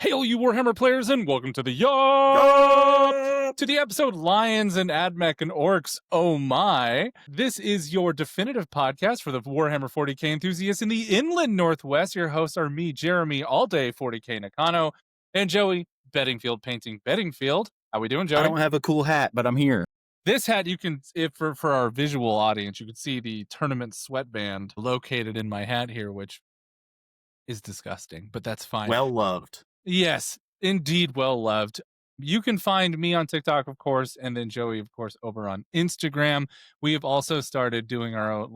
Hail, you Warhammer players, and welcome to the Yup! To the episode Lions and Admech and Orks, oh my. This is your definitive podcast for the Warhammer 40k enthusiasts in the inland northwest. Your hosts are me, Jeremy, all day 40k Nakano, and Joey, Beddingfield Painting Beddingfield. How we doing, Joey? I don't have a cool hat, but I'm here. This hat, you can, if for our visual audience, you can see the tournament sweatband located in my hat here, which is disgusting, but that's fine. Well loved. Yes, indeed, well loved. You can find me on TikTok, of course, and then Joey, of course, over on Instagram. We have also started doing our own,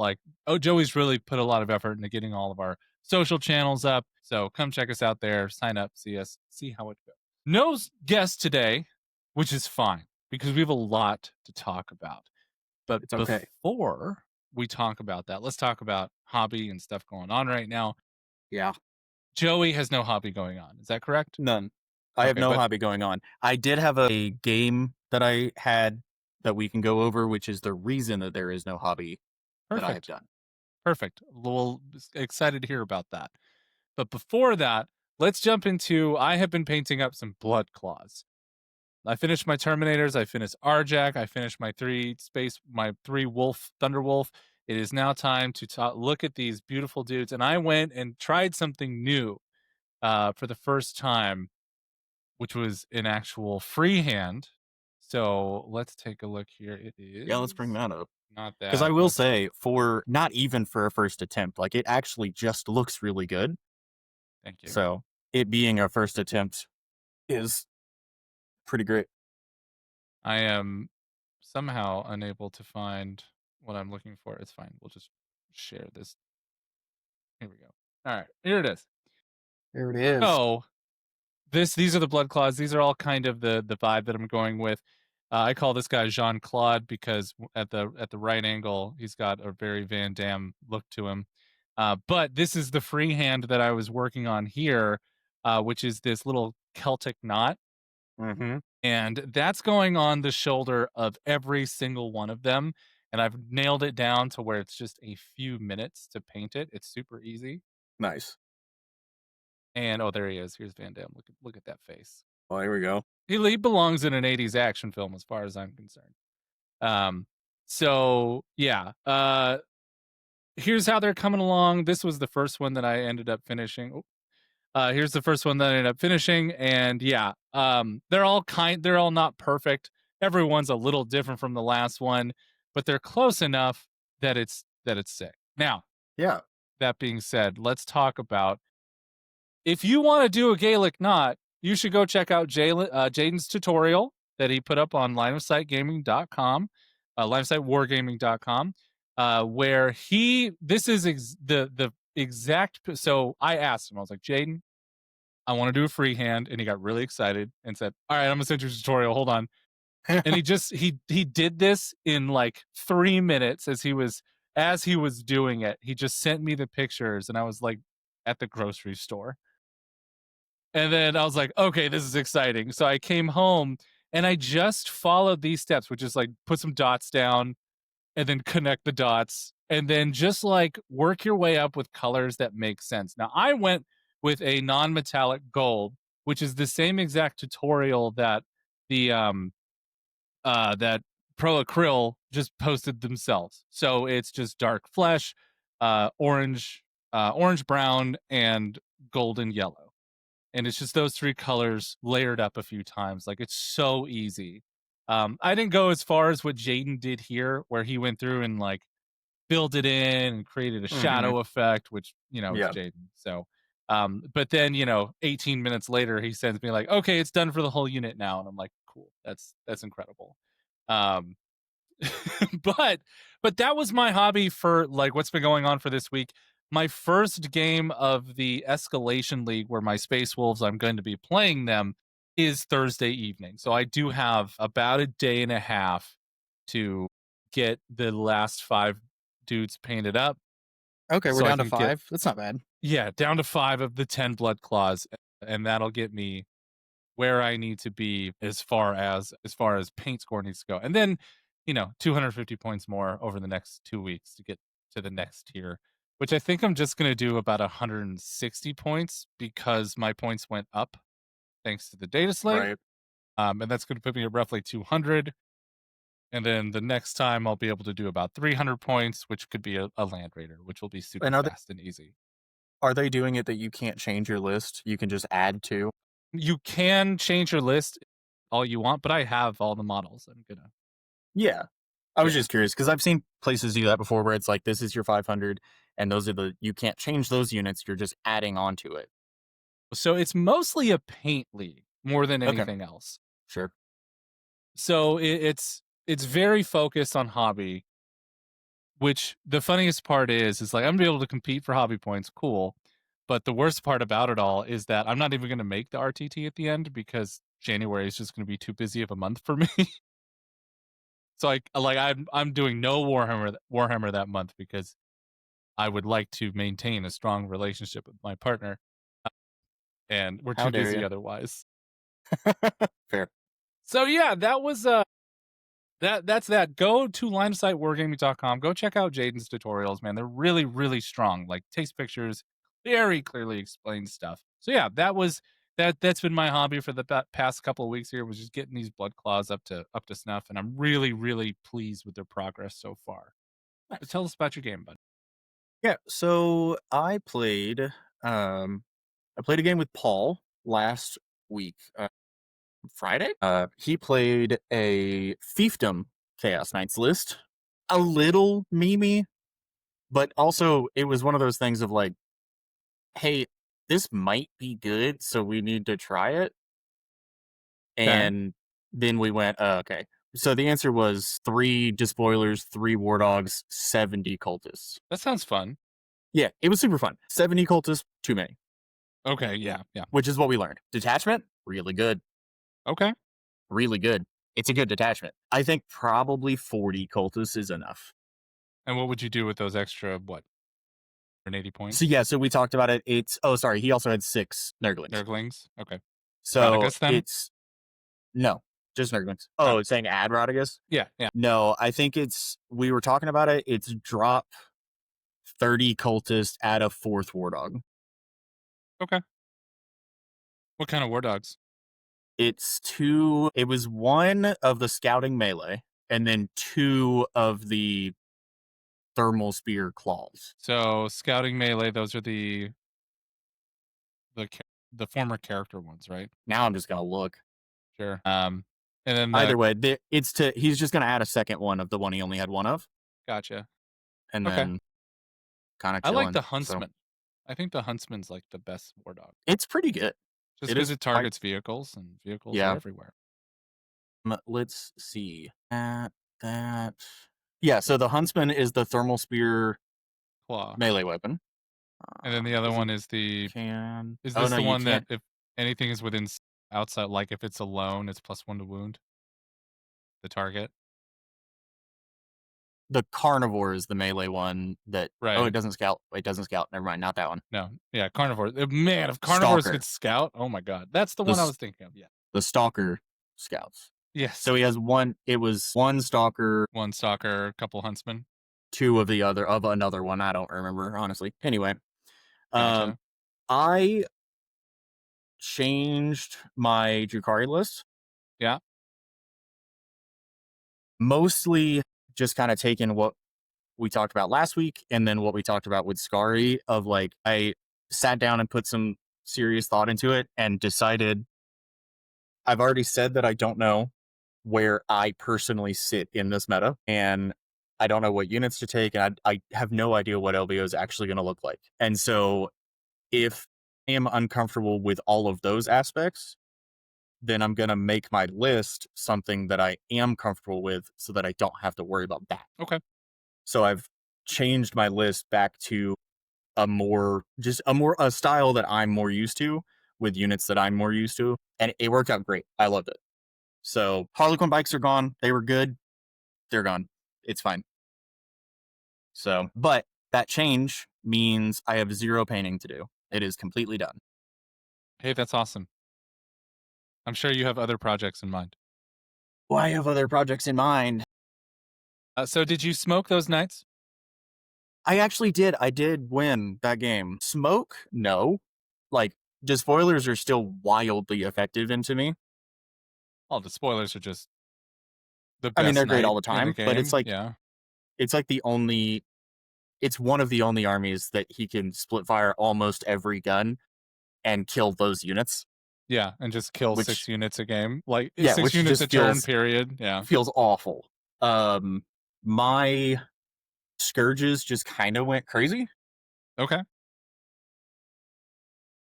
Joey's really put a lot of effort into getting all of our social channels up. So come check us out there, sign up, see us, see how it goes. No guest today, which is fine because we have a lot to talk about. But it's okay. Before we talk about that, let's talk about hobby and stuff going on right now. Yeah. Joey has no hobby going on. Is that correct? None. I have no hobby going on. I did have a game that I had that we can go over, which is the reason that there is no hobby that I have done. Perfect. Well, excited to hear about that. But before that, let's jump into, I have been painting up some Blood Claws. I finished my Terminators. I finished Arjak. I finished my three Wolf, Thunderwolf. It is now time to look at these beautiful dudes. And I went and tried something new for the first time, which was an actual freehand. So let's take a look here. It is. Yeah, let's bring that up. Not that. Because I will say, not even for a first attempt, like it actually just looks really good. Thank you. So it being a first attempt is pretty great. I am somehow unable to find what I'm looking for. It's fine. We'll just share this. Here we go. All right. Here it is. There it is. Oh, these are the Blood Claws. These are all kind of the vibe that I'm going with. I call this guy Jean-Claude because at the right angle, he's got a very Van Damme look to him. But this is the freehand that I was working on here, which is this little Celtic knot. Mm-hmm. And that's going on the shoulder of every single one of them. And I've nailed it down to where it's just a few minutes to paint it. It's super easy. Nice. And oh, there he is. Here's Van Damme. Look at that face. Oh, here we go. He belongs in an 80s action film as far as I'm concerned. So yeah. Here's how they're coming along. This was the first one that I ended up finishing. Here's the first one that I ended up finishing, and yeah, they're all not perfect. Everyone's a little different from the last one, but they're close enough that it's sick. Now, yeah. That being said, let's talk about if you want to do a Gaelic knot, you should go check out Jaden's tutorial that he put up on lineofsightgaming.com, lineofsightwargaming.com, where this is the exact. So I asked him, I was like, Jaden, I want to do a freehand, and he got really excited and said, all right, I'm gonna send you a tutorial, hold on. And he did this in like 3 minutes as he was doing it. He just sent me the pictures, and I was like at the grocery store. And then I was like, okay, this is exciting. So I came home and I just followed these steps, which is like put some dots down and then connect the dots, and then just like work your way up with colors that make sense. Now I went with a non-metallic gold, which is the same exact tutorial that the that Pro Acryl just posted themselves. So it's just dark flesh, orange, brown, and golden yellow. And it's just those three colors layered up a few times. Like, it's so easy. I didn't go as far as what Jaden did here, where he went through and like filled it in and created a shadow effect, which, is Jaden. So, but then, 18 minutes later, he sends me like, okay, it's done for the whole unit now. And I'm like, cool. That's incredible. But that was my hobby for like what's been going on for this week. My first game of the Escalation League, where my Space Wolves, I'm going to be playing them, is Thursday evening. So I do have about a day and a half to get the last 5 dudes painted up. Okay, we're down to 5. That's not bad. Yeah, down to 5 of the 10 Blood Claws, and that'll get me where I need to be as far as paint score needs to go. And then, 250 points more over the next 2 weeks to get to the next tier, which I think I'm just going to do about 160 points because my points went up thanks to the data slate. Right. And that's going to put me at roughly 200. And then the next time I'll be able to do about 300 points, which could be a land raider, which will be super And fast and easy. are they doing it that you can't change your list? You can just add to? You can change your list all you want, but I have all the models. I'm gonna. Yeah. I was Yeah. just curious because I've seen places do that before where it's like, this is your 500 and those are you can't change those units. You're just adding on to it. So it's mostly a paint league more than Okay. anything else. Sure. So it's very focused on hobby, which the funniest part is like I'm gonna be able to compete for hobby points, cool. But the worst part about it all is that I'm not even gonna make the RTT at the end because January is just gonna be too busy of a month for me. So I'm doing no Warhammer that month because I would like to maintain a strong relationship with my partner, and we're How too dare busy you? otherwise. Fair. So yeah, that was that's that. Go to lineofsightwargaming.com. Go check out Jaden's tutorials, man. They're really, really strong. Like takes pictures, very clearly explains stuff. So yeah, that's been my hobby for the past couple of weeks here, was just getting these blood claws up to snuff, and I'm really, really pleased with their progress so far. Nice. But tell us about your game, bud. Yeah. So I played a game with Paul last week. Friday. He played a fiefdom Chaos Knights list. A little memey, but also it was one of those things of like, hey, this might be good, so we need to try it. And then we went, okay. So the answer was 3 despoilers, 3 war dogs, 70 cultists. That sounds fun. Yeah, it was super fun. 70 cultists, too many. Okay, yeah. Which is what we learned. Detachment, really good. Okay. Really good. It's a good detachment. I think probably 40 cultists is enough. And what would you do with those extra, 180 points? So we talked about it. He also had 6 Nurglings. Nurglings? Okay. So Rodigus, then? No, just Nurglings. Oh. It's saying add Rodigus? Yeah. No, I think we were talking about it. It's drop 30 cultists, add a 4th war dog. Okay. What kind of war dogs? It was 1 of the scouting melee, and then 2 of the thermal spear claws. So scouting melee, those are the former character ones, right? Now I'm just gonna look. Sure. And then Either way, he's just gonna add a second one of the one he only had 1 of. Gotcha. And Okay. then kind of I chilling. like the Huntsman. I think the Huntsman's like the best war dog. It's pretty good. Just because it targets vehicles, and vehicles are everywhere. Let's see. That. Yeah, so the Huntsman is the thermal spear Claw melee weapon. And then the other one is the can. Is this the one that if anything is within outside, like if it's alone, it's +1 to wound the target? The carnivore is the melee one that. Right. Oh, it doesn't scout. It doesn't scout. Never mind, not that one. No, yeah, carnivore. Man, if carnivores Stalker. could scout, oh my god, that's the one I was thinking of. Yeah, the stalker scouts. yes. So he has 1. It was 1 stalker, 1 stalker, a couple huntsmen, 2 of another one. I don't remember honestly. Anyway, Gotcha. I changed my Drukhari list. Yeah. Mostly just kind of taking what we talked about last week and then what we talked about with Scary of like, I sat down and put some serious thought into it and decided I've already said that I don't know where I personally sit in this meta and I don't know what units to take and I have no idea what LVO is actually going to look like. And so if I am uncomfortable with all of those aspects, then I'm going to make my list something that I am comfortable with so that I don't have to worry about that. Okay. So I've changed my list back to a style that I'm more used to with units that I'm more used to. And it worked out great. I loved it. So Harlequin bikes are gone. They were good. They're gone. It's fine. So, but that change means I have 0 painting to do. It is completely done. Hey, that's awesome. I'm sure you have other projects in mind. Well, I have other projects in mind. So did you smoke those nights? I actually did. I did win that game. Smoke? No. Like, Despoilers are still wildly effective into me. All the spoilers are just the best. I mean, they're great knight all the in the time, but game. it's like it's one of the only armies that he can split fire almost every gun and kill those units. Yeah, and just kill 6 units a game. Like, 6 which units just a turn, period. Yeah. feels awful. My Scourges just kind of went crazy. Okay.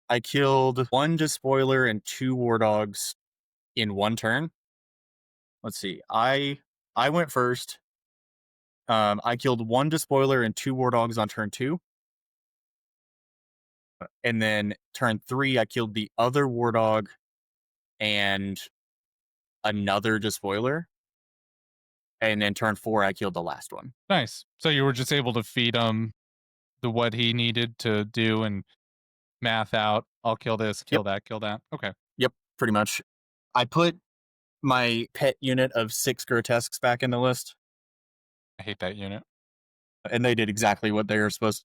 I killed 1 Despoiler and 2 War Dogs in 1 turn. Let's see. I went first. I killed 1 Despoiler and 2 War Dogs on turn 2. And then turn 3, I killed the other War Dog and another Despoiler. And then turn 4, I killed the last one. Nice. So you were just able to feed him what he needed to do and math out. I'll kill this, kill that, kill that. Okay. Yep, pretty much. I put my pet unit of 6 Grotesques back in the list. I hate that unit. And they did exactly what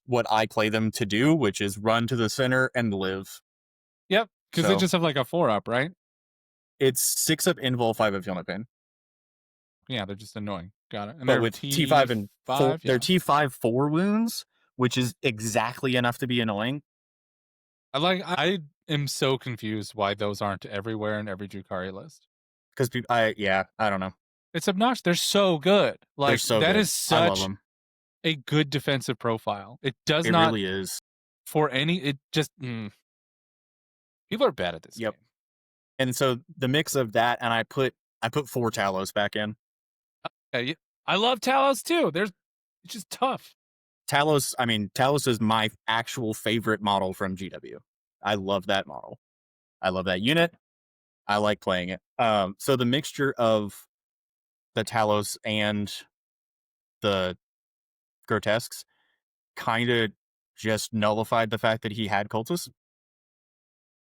what I play them to do, which is run to the center and live. Yep, because they just have like a 4-up, right? It's 6 up invul, 5 up Feel Pain. Yeah, they're just annoying. Got it. And but with T5 and 4, they're T5 4 wounds, which is exactly enough to be annoying. I am so confused why those aren't everywhere in every Drukhari list. Because I don't know. It's obnoxious. They're so good. Like, they're so that good. is such a good defensive profile. It really is. For any, it just people are bad at this game. And so the mix of that, and I put 4 Talos back in. I love Talos too. It's just tough. Talos is my actual favorite model from GW. I love that model. I love that unit. I like playing it. So the mixture of the Talos and the Grotesques kind of just nullified the fact that he had Cultists.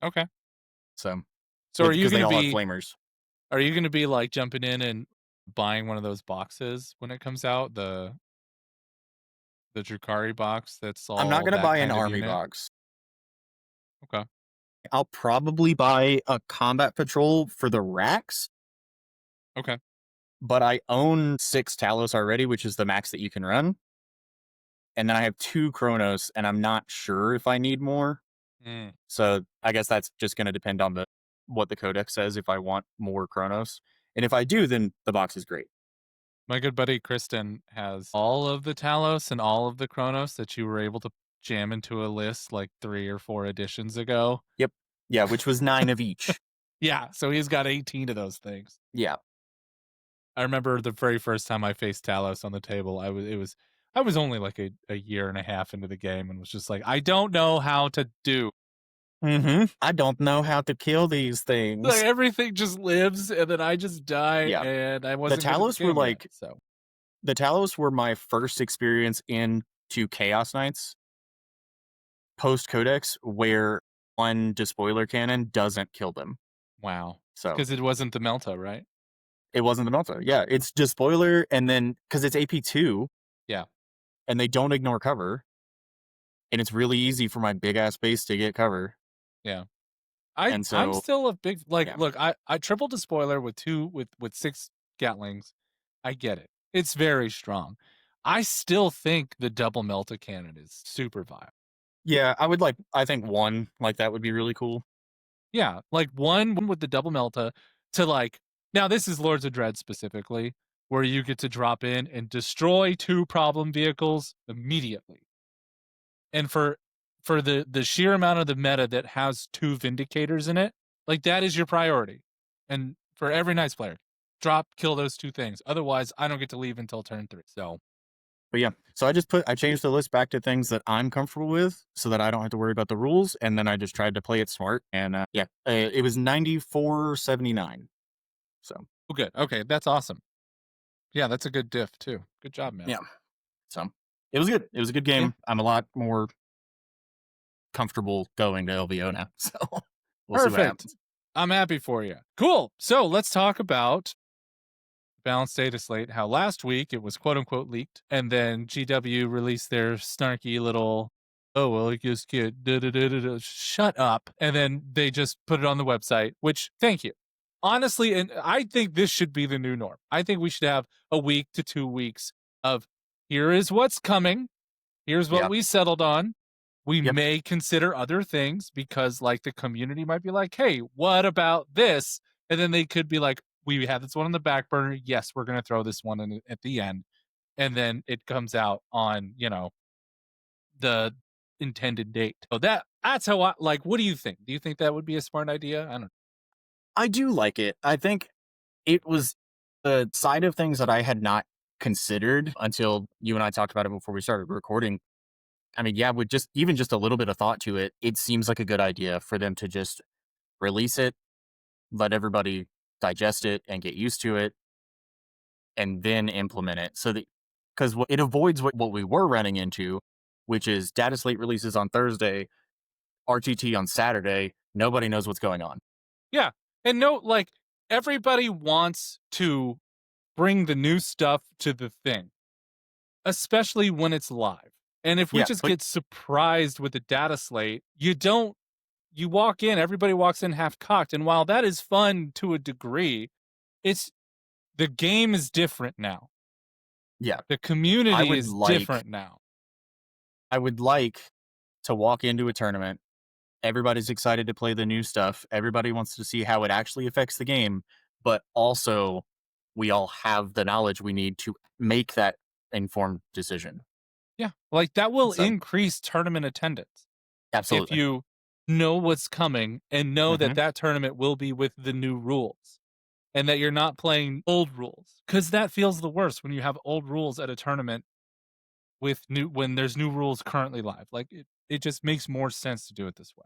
Okay. So are you going to be flamers? Are you going to be like jumping in and buying one of those boxes when it comes out? The Drukhari box that's all. I'm not going to buy an army box. Okay. I'll probably buy a combat patrol for the racks. Okay. But I own 6 Talos already, which is the max that you can run. And then I have 2 Chronos, and I'm not sure if I need more. So I guess that's just going to depend on what the codex says if I want more Chronos. And if I do, then the box is great. My good buddy Kristen has all of the Talos and all of the Chronos that you were able to jam into a list like 3 or 4 editions ago. Yep. Yeah, which was 9 of each. Yeah, so he's got 18 of those things. Yeah. I remember the very first time I faced Talos on the table, I was only like a year and a half into the game and was just like, I don't know how to do. I don't know how to kill these things. Like, everything just lives, and then I just die, and I wasn't. The Talos were like, the Talos were my first experience into Chaos Knights post Codex, where 1 Despoiler cannon doesn't kill them. Wow. So because it wasn't the Melta, right? It wasn't the Melta. Yeah, it's Despoiler, and then because it's AP2. Yeah. And they don't ignore cover. And it's really easy for my big ass base to get cover. Yeah. I'm still a big look, I triple Despoiler with 6 Gatlings. I get it. It's very strong. I still think the double Melta cannon is super viable. Yeah, I think 1 like that would be really cool. Yeah, like 1 with the double Melta to now this is Lords of Dread specifically, where you get to drop in and destroy 2 problem vehicles immediately. And for the sheer amount of the meta that has 2 Vindicators in it, like, that is your priority. And for every Knights player, kill those 2 things. Otherwise, I don't get to leave until turn 3. So, but yeah, so I changed the list back to things that I'm comfortable with, so that I don't have to worry about the rules. And then I just tried to play it smart, and it was 94-79. So good. Okay, that's awesome. Yeah, that's a good diff too. Good job, man. Yeah. So it was good. It was a good game. Yeah. I'm a lot more comfortable going to LVO now. So we'll see what happens. I'm happy for you. Cool. So let's talk about Balanced Data Slate. How last week it was quote unquote leaked, and then GW released their snarky little oh, well, I just can't. Shut up. And then they just put it on the website, which, thank you. Honestly, and I think this should be the new norm. I think we should have a week to 2 weeks of here is what's coming. Here's what Yeah. we settled on. We Yep. may consider other things because, like, the community might be like, hey, what about this? And then they could be like, we have this one on the back burner. Yes, we're going to throw this one in at the end. And then it comes out on, the intended date. So that's how I like. What do you think? Do you think that would be a smart idea? I don't know. I do like it. I think it was the side of things that I had not considered until you and I talked about it before we started recording. I mean, yeah, with just a little bit of thought to it, it seems like a good idea for them to just release it, let everybody digest it and get used to it, and then implement it. So that because it avoids what we were running into, which is data slate releases on Thursday, RTT on Saturday. Nobody knows what's going on. Yeah, and no, like everybody wants to bring the new stuff to the thing, especially when it's live. And if we Yeah, just but get surprised with the data slate, you walk in, everybody walks in half cocked. And while that is fun to a degree, the game is different now. yeah, The community is different now. I would like to walk into a tournament. Everybody's excited to play the new stuff. Everybody wants to see how it actually affects the game, but also we all have the knowledge we need to make that informed decision. Yeah, like that will So, increase tournament attendance if absolutely. you know what's coming and know Mhm. that tournament will be with the new rules and that you're not playing old rules, because that feels the worst when you have old rules at a tournament with when there's new rules currently live. Like it just makes more sense to do it this way.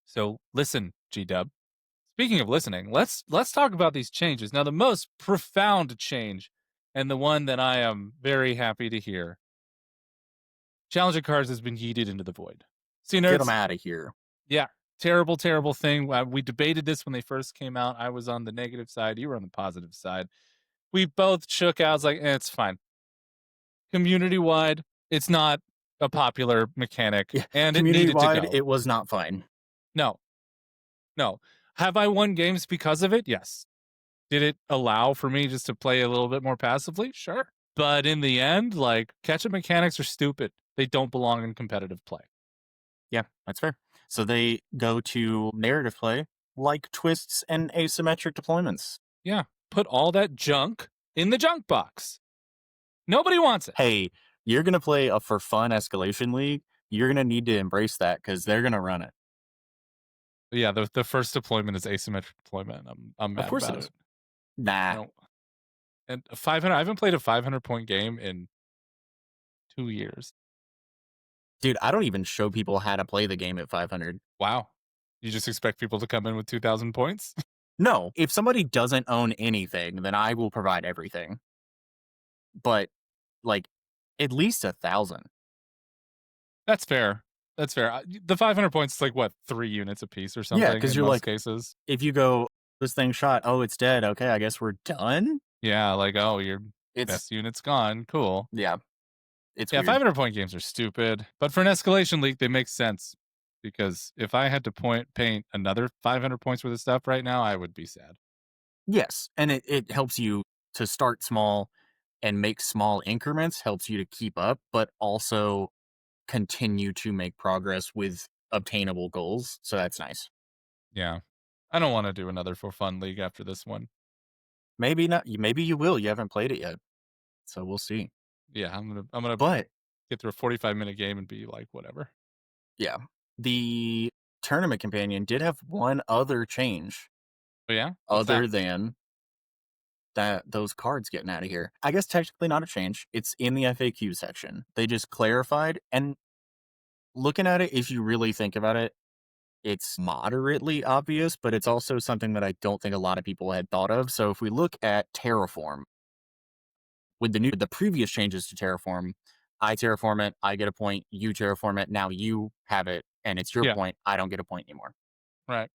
So listen, G-Dub. Speaking of listening, let's talk about these changes. Now, the most profound change, and the one that I am very happy to hear, Challenger Cards has been yeeted into the void. See, Get them nerds, out of here. yeah, terrible, terrible thing. We debated this when they first came out. I was on the negative side. You were on the positive side. We both shook out. I was like, it's fine. Community wide, it's not a popular mechanic, Yeah. and it Community needed to wide, go. it was not fine. No, no. Have I won games because of it? Yes. Did it allow for me just to play a little bit more passively? Sure. But in the end, like, catch-up mechanics are stupid. They don't belong in competitive play. Yeah, that's fair. So they go to narrative play like twists and asymmetric deployments. Yeah. Put all that junk in the junk box. Nobody wants it. Hey, you're going to play a for fun escalation league. You're going to need to embrace that because they're going to run it. But yeah, the first deployment is asymmetric deployment. I'm mad Of course about it is. it. Nah. No. And 500, I haven't played a 500-point game in 2 years. Dude, I don't even show people how to play the game at 500. Wow. You just expect people to come in with 2,000 points? No, if somebody doesn't own anything, then I will provide everything. But, like, at least 1,000. That's fair. That's fair. The 500 points is like, what, 3 units a piece or something? Yeah, because in you're most like, cases. if you go, this thing shot, oh, it's dead. Okay, I guess we're done. Yeah, like, oh, your It's, best unit's gone. Cool. yeah, it's Yeah, weird. 500-point games are stupid. But for an escalation league, they make sense. Because if I had to paint another 500 points worth of stuff right now, I would be sad. Yes, and it helps you to start small and make small increments, helps you to keep up, but also continue to make progress with obtainable goals. So that's nice. Yeah. I don't want to do another for fun league after this one. Maybe not. Maybe you will. You haven't played it yet, so we'll see. Yeah, I'm gonna But get through a 45-minute game and be like, whatever. yeah, the tournament companion did have one other change. But yeah, what's other that? than that those cards getting out of here. I guess technically not a change. It's in the FAQ section. They just clarified, and looking at it, if you really think about it, it's moderately obvious, but it's also something that I don't think a lot of people had thought of. So if we look at Terraform, with the previous changes to Terraform, I terraform it, I get a point, you terraform it, now you have it, and it's your Yeah. point, I don't get a point anymore. Right.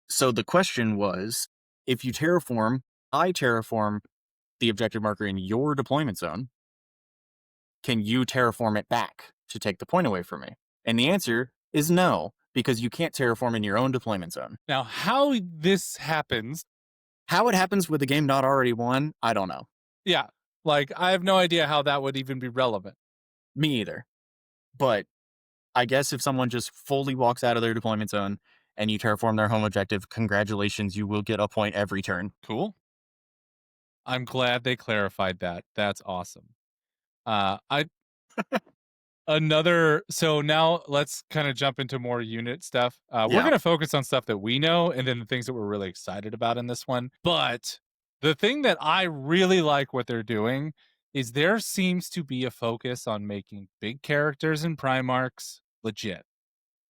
So the question was, if you terraform, I terraform the objective marker in your deployment zone, can you terraform it back to take the point away from me? And the answer is no, because you can't terraform in your own deployment zone. Now, how this happens, How it happens with the game not already won, I don't know. yeah, like I have no idea how that would even be relevant. Me either. But I guess if someone just fully walks out of their deployment zone and you terraform their home objective, congratulations, you will get a point every turn. Cool. I'm glad they clarified that. That's awesome. I another so now let's kind of jump into more unit stuff. We're Yeah. going to focus on stuff that we know and then the things that we're really excited about in this one. But the thing that I really like what they're doing is there seems to be a focus on making big characters and Primarchs legit.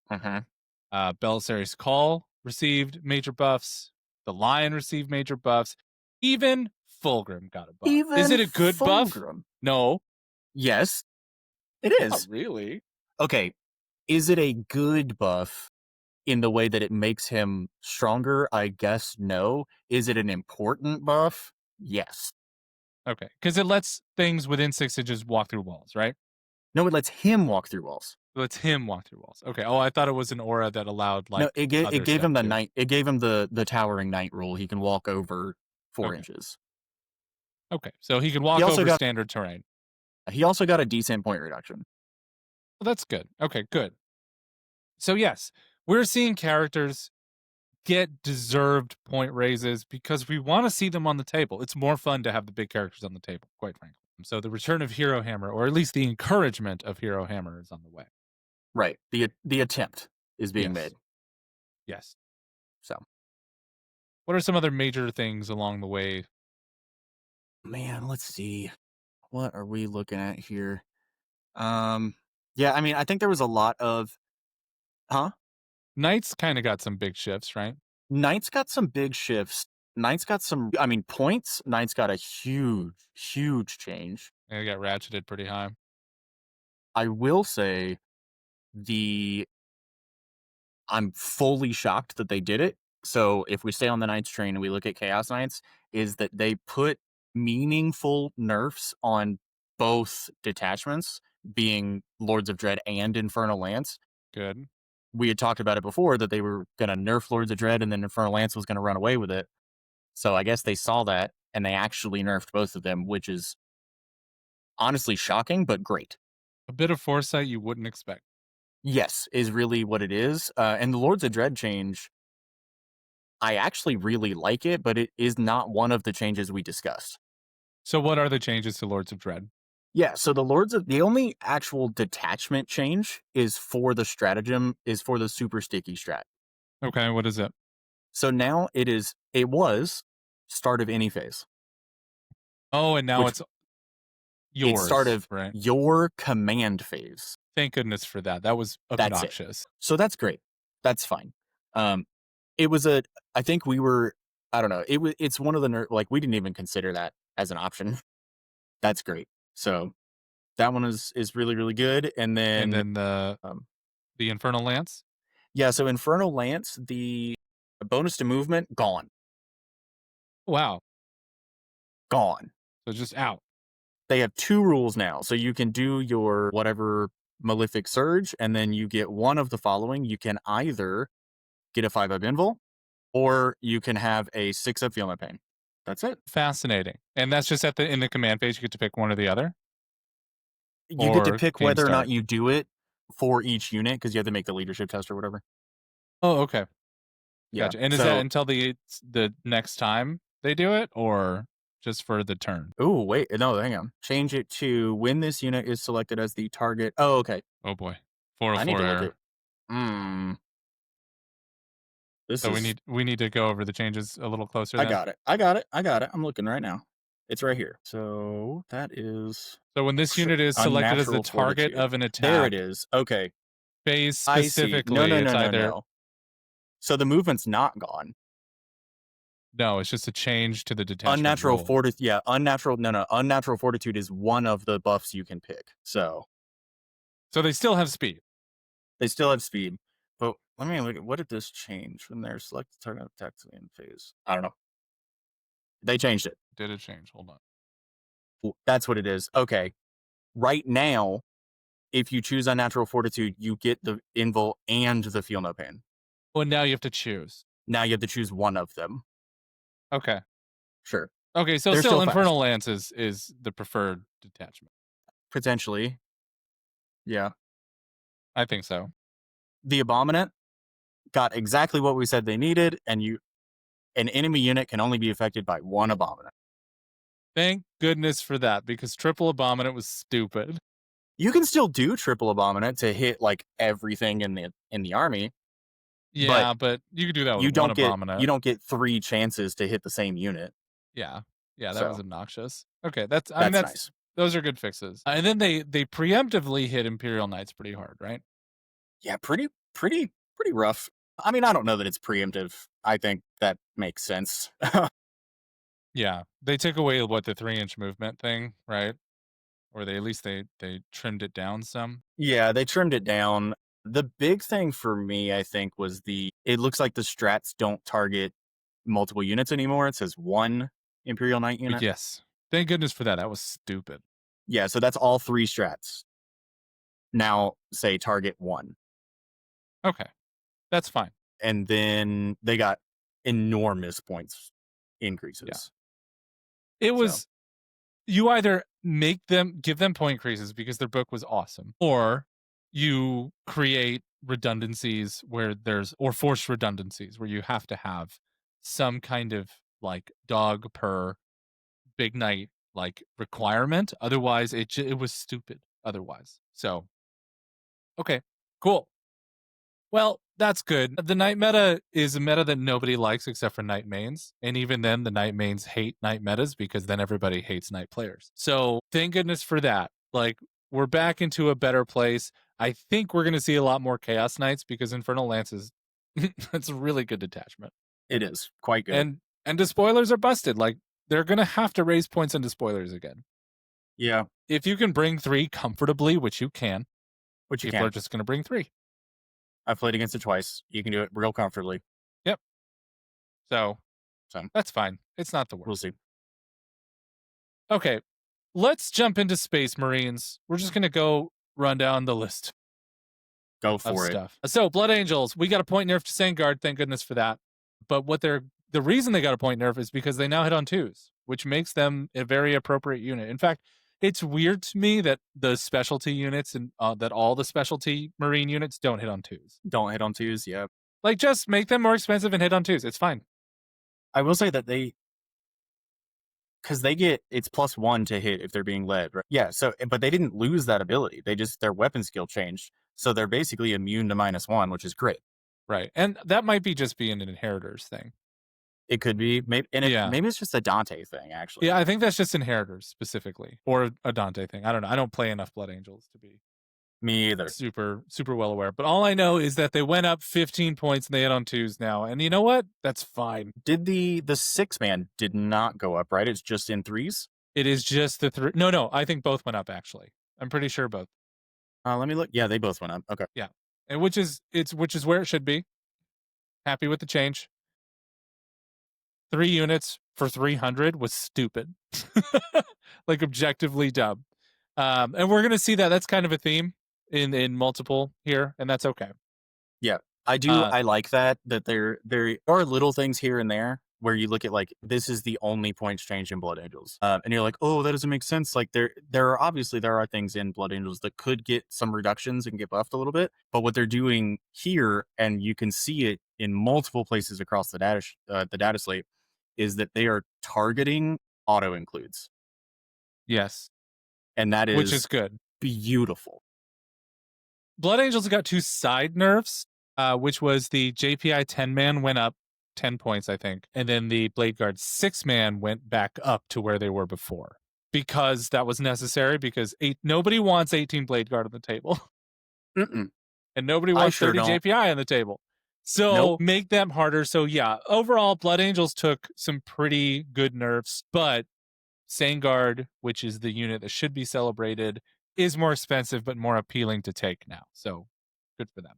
Belisarius Call received major buffs. The Lion received major buffs. Even Fulgrim got a buff. Is it a good buff? No. Yes, it is. Not really. Okay. Is it a good buff in the way that it makes him stronger? I guess no. Is it an important buff? Yes. Okay. Because it lets things within 6 inches walk through walls, right? No, it lets him walk through walls. It lets him walk through walls. Okay. Oh, I thought it was an aura that allowed like no, it gave him the too. knight. It gave him the towering knight rule. He can walk over 4 inches. Okay. So he can walk over standard terrain. He also got a decent point reduction. Well, that's good. Okay, good. So yes, we're seeing characters get deserved point raises because we want to see them on the table. It's more fun to have the big characters on the table, quite frankly. So the return of Hero Hammer, or at least the encouragement of Hero Hammer, is on the way. Right. The attempt is being made. Yes. So, what are some other major things along the way? Man, let's see. What are we looking at here? Yeah, I mean, I think there was a lot of Knights kind of got some big shifts, right? Knights got some big shifts. Knights got some, I mean, points. Knights got a huge change. They got ratcheted pretty high. I will say I'm fully shocked that they did it. So if we stay on the Knights train and we look at Chaos Knights, is that they put meaningful nerfs on both detachments, being Lords of Dread and Infernal Lance. Good. We had talked about it before that they were going to nerf Lords of Dread and then Infernal Lance was going to run away with it. So I guess they saw that and they actually nerfed both of them, which is honestly shocking, but great. A bit of foresight you wouldn't expect. Yes, is really what it is. And the Lords of Dread change, I actually really like it, but it is not one of the changes we discussed. So what are the changes to Lords of Dread? Yeah, so the only actual detachment change is for the stratagem, is for the super sticky strat. Okay, what is it? So now it was start of any phase. Oh, and now it's yours. It's start of right? your command phase. Thank goodness for that. That was obnoxious. So that's great. That's fine. It was I think we were, I don't know. It's one of the like we didn't even consider that as an option. That's great. So that one is really, really good. And then the Infernal Lance? Yeah, so Infernal Lance, the bonus to movement, gone. Wow. Gone. So just out. They have 2 rules now. So you can do your whatever Malefic Surge, and then you get one of the following. You can either get a 5-up invul, or you can have a 6-up Feel No Pain. That's it. Fascinating. And that's just in the command phase, you get to pick one or the other? You get to pick whether or not you do it for each unit, because you have to make the leadership test or whatever. Oh, okay. Yeah. Gotcha. And is that until the next time they do it, or just for the turn? Oh, wait. No, hang on. Change it to when this unit is selected as the target. Oh, okay. Oh, boy. 404 error. So we need to go over the changes a little closer. I got it. I'm looking right now. It's right here. So that is. So when this unit is selected as the target of an attack. There it is. Okay. Phase specifically. No. So the movement's not gone. No, it's just a change to the detachment. Unnatural fortitude. Yeah, unnatural fortitude is one of the buffs you can pick. So they still have speed. But let me look at what did this change when they're selected target attack in phase. I don't know. They changed it. Did it change? Hold on. That's what it is. Okay. Right now, if you choose Unnatural Fortitude, you get the Invul and the Feel No Pain. Well, now you have to choose. Now you have to choose one of them. Okay. Sure. Okay, so They're still still Infernal fast. Lance is the preferred detachment. Potentially. Yeah. I think so. The Abominant got exactly what we said they needed, and an enemy unit can only be affected by one Abominant. Thank goodness for that, because triple Abominant was stupid. You can still do triple Abominant to hit like everything in the army. Yeah, but you could do that with you one don't get Abominant. you don't get 3 chances to hit the same unit. Yeah, that So, was obnoxious. Okay, that's nice. those are good fixes. And then they preemptively hit Imperial Knights pretty hard, right? Yeah, pretty rough. I mean, I don't know that it's preemptive. I think that makes sense. Yeah, they took away what the 3-inch movement thing, right? Or they at least they trimmed it down some. Yeah, they trimmed it down. The big thing for me, I think, was it looks like the strats don't target multiple units anymore. It says 1 Imperial Knight unit. Yes. Thank goodness for that. That was stupid. Yeah, so that's all 3 strats. Now say target 1. Okay. That's fine. And then they got enormous points increases. It was you either give them point increases because their book was awesome, or you create redundancies or forced redundancies where you have to have some kind of like dog per big knight like requirement. Otherwise, it was stupid. Otherwise, so okay, cool. Well, that's good. The knight meta is a meta that nobody likes except for knight mains. And even then, the knight mains hate knight metas because then everybody hates knight players. So thank goodness for that. Like, we're back into a better place. I think we're going to see a lot more Chaos Knights because Infernal Lance is it's a really good detachment. It is quite good. And despoilers are busted. Like, they're going to have to raise points on despoilers again. Yeah. If you can bring 3 comfortably, which you can, people are just going to bring 3. I've played against it twice. You can do it real comfortably. Yep. So that's fine. It's not the worst. We'll see. Okay, let's jump into Space Marines. We're just gonna go run down the list. Go for it. Stuff. So Blood Angels, we got a point nerf to Sangard. Thank goodness for that. But the reason they got a point nerf is because they now hit on 2s, which makes them a very appropriate unit. In fact, it's weird to me that the specialty units and that all the specialty Marine units don't hit on 2s. Don't hit on 2s, yeah. Like, just make them more expensive and hit on 2s. It's fine. I will say that because it's +1 to hit if they're being led, right? Yeah, so, but they didn't lose that ability. Their weapon skill changed. So they're basically immune to -1, which is great. Right. And that might be just being an Inheritors thing. It could be. Maybe it's just a Dante thing, actually. Yeah, I think that's just Inheritors specifically, or a Dante thing. I don't know. I don't play enough Blood Angels to be me either. Super well aware. But all I know is that they went up 15 points and they hit on 2s now. And you know what? That's fine. Did the 6-man did not go up, right? It's just in 3s? It is just the 3. No, I think both went up, actually. I'm pretty sure both. Let me look. Yeah, they both went up. Okay. Yeah. And which is where it should be. Happy with the change. 3 units for 300 was stupid. Like, objectively dumb. And we're going to see that. That's kind of a theme in multiple here, and that's okay. Yeah, I do. I like that there are little things here and there where you look at, like, this is the only points change in Blood Angels, and you're like, oh, that doesn't make sense. Like, there are things in Blood Angels that could get some reductions and get buffed a little bit, but what they're doing here, and you can see it in multiple places across the data slate, is that they are targeting auto includes. Yes, and that is which is good, beautiful. Blood Angels got 2 side nerfs, which was the JPI 10-man went up 10 points, I think. And then the Blade Guard 6-man went back up to where they were before. Because that was necessary, because nobody wants 18 Blade Guard on the table. Mm-mm. And nobody wants 30 JPI on the table. So make them harder. So yeah, overall, Blood Angels took some pretty good nerfs, but Sangard, which is the unit that should be celebrated, is more expensive but more appealing to take now. So good for them.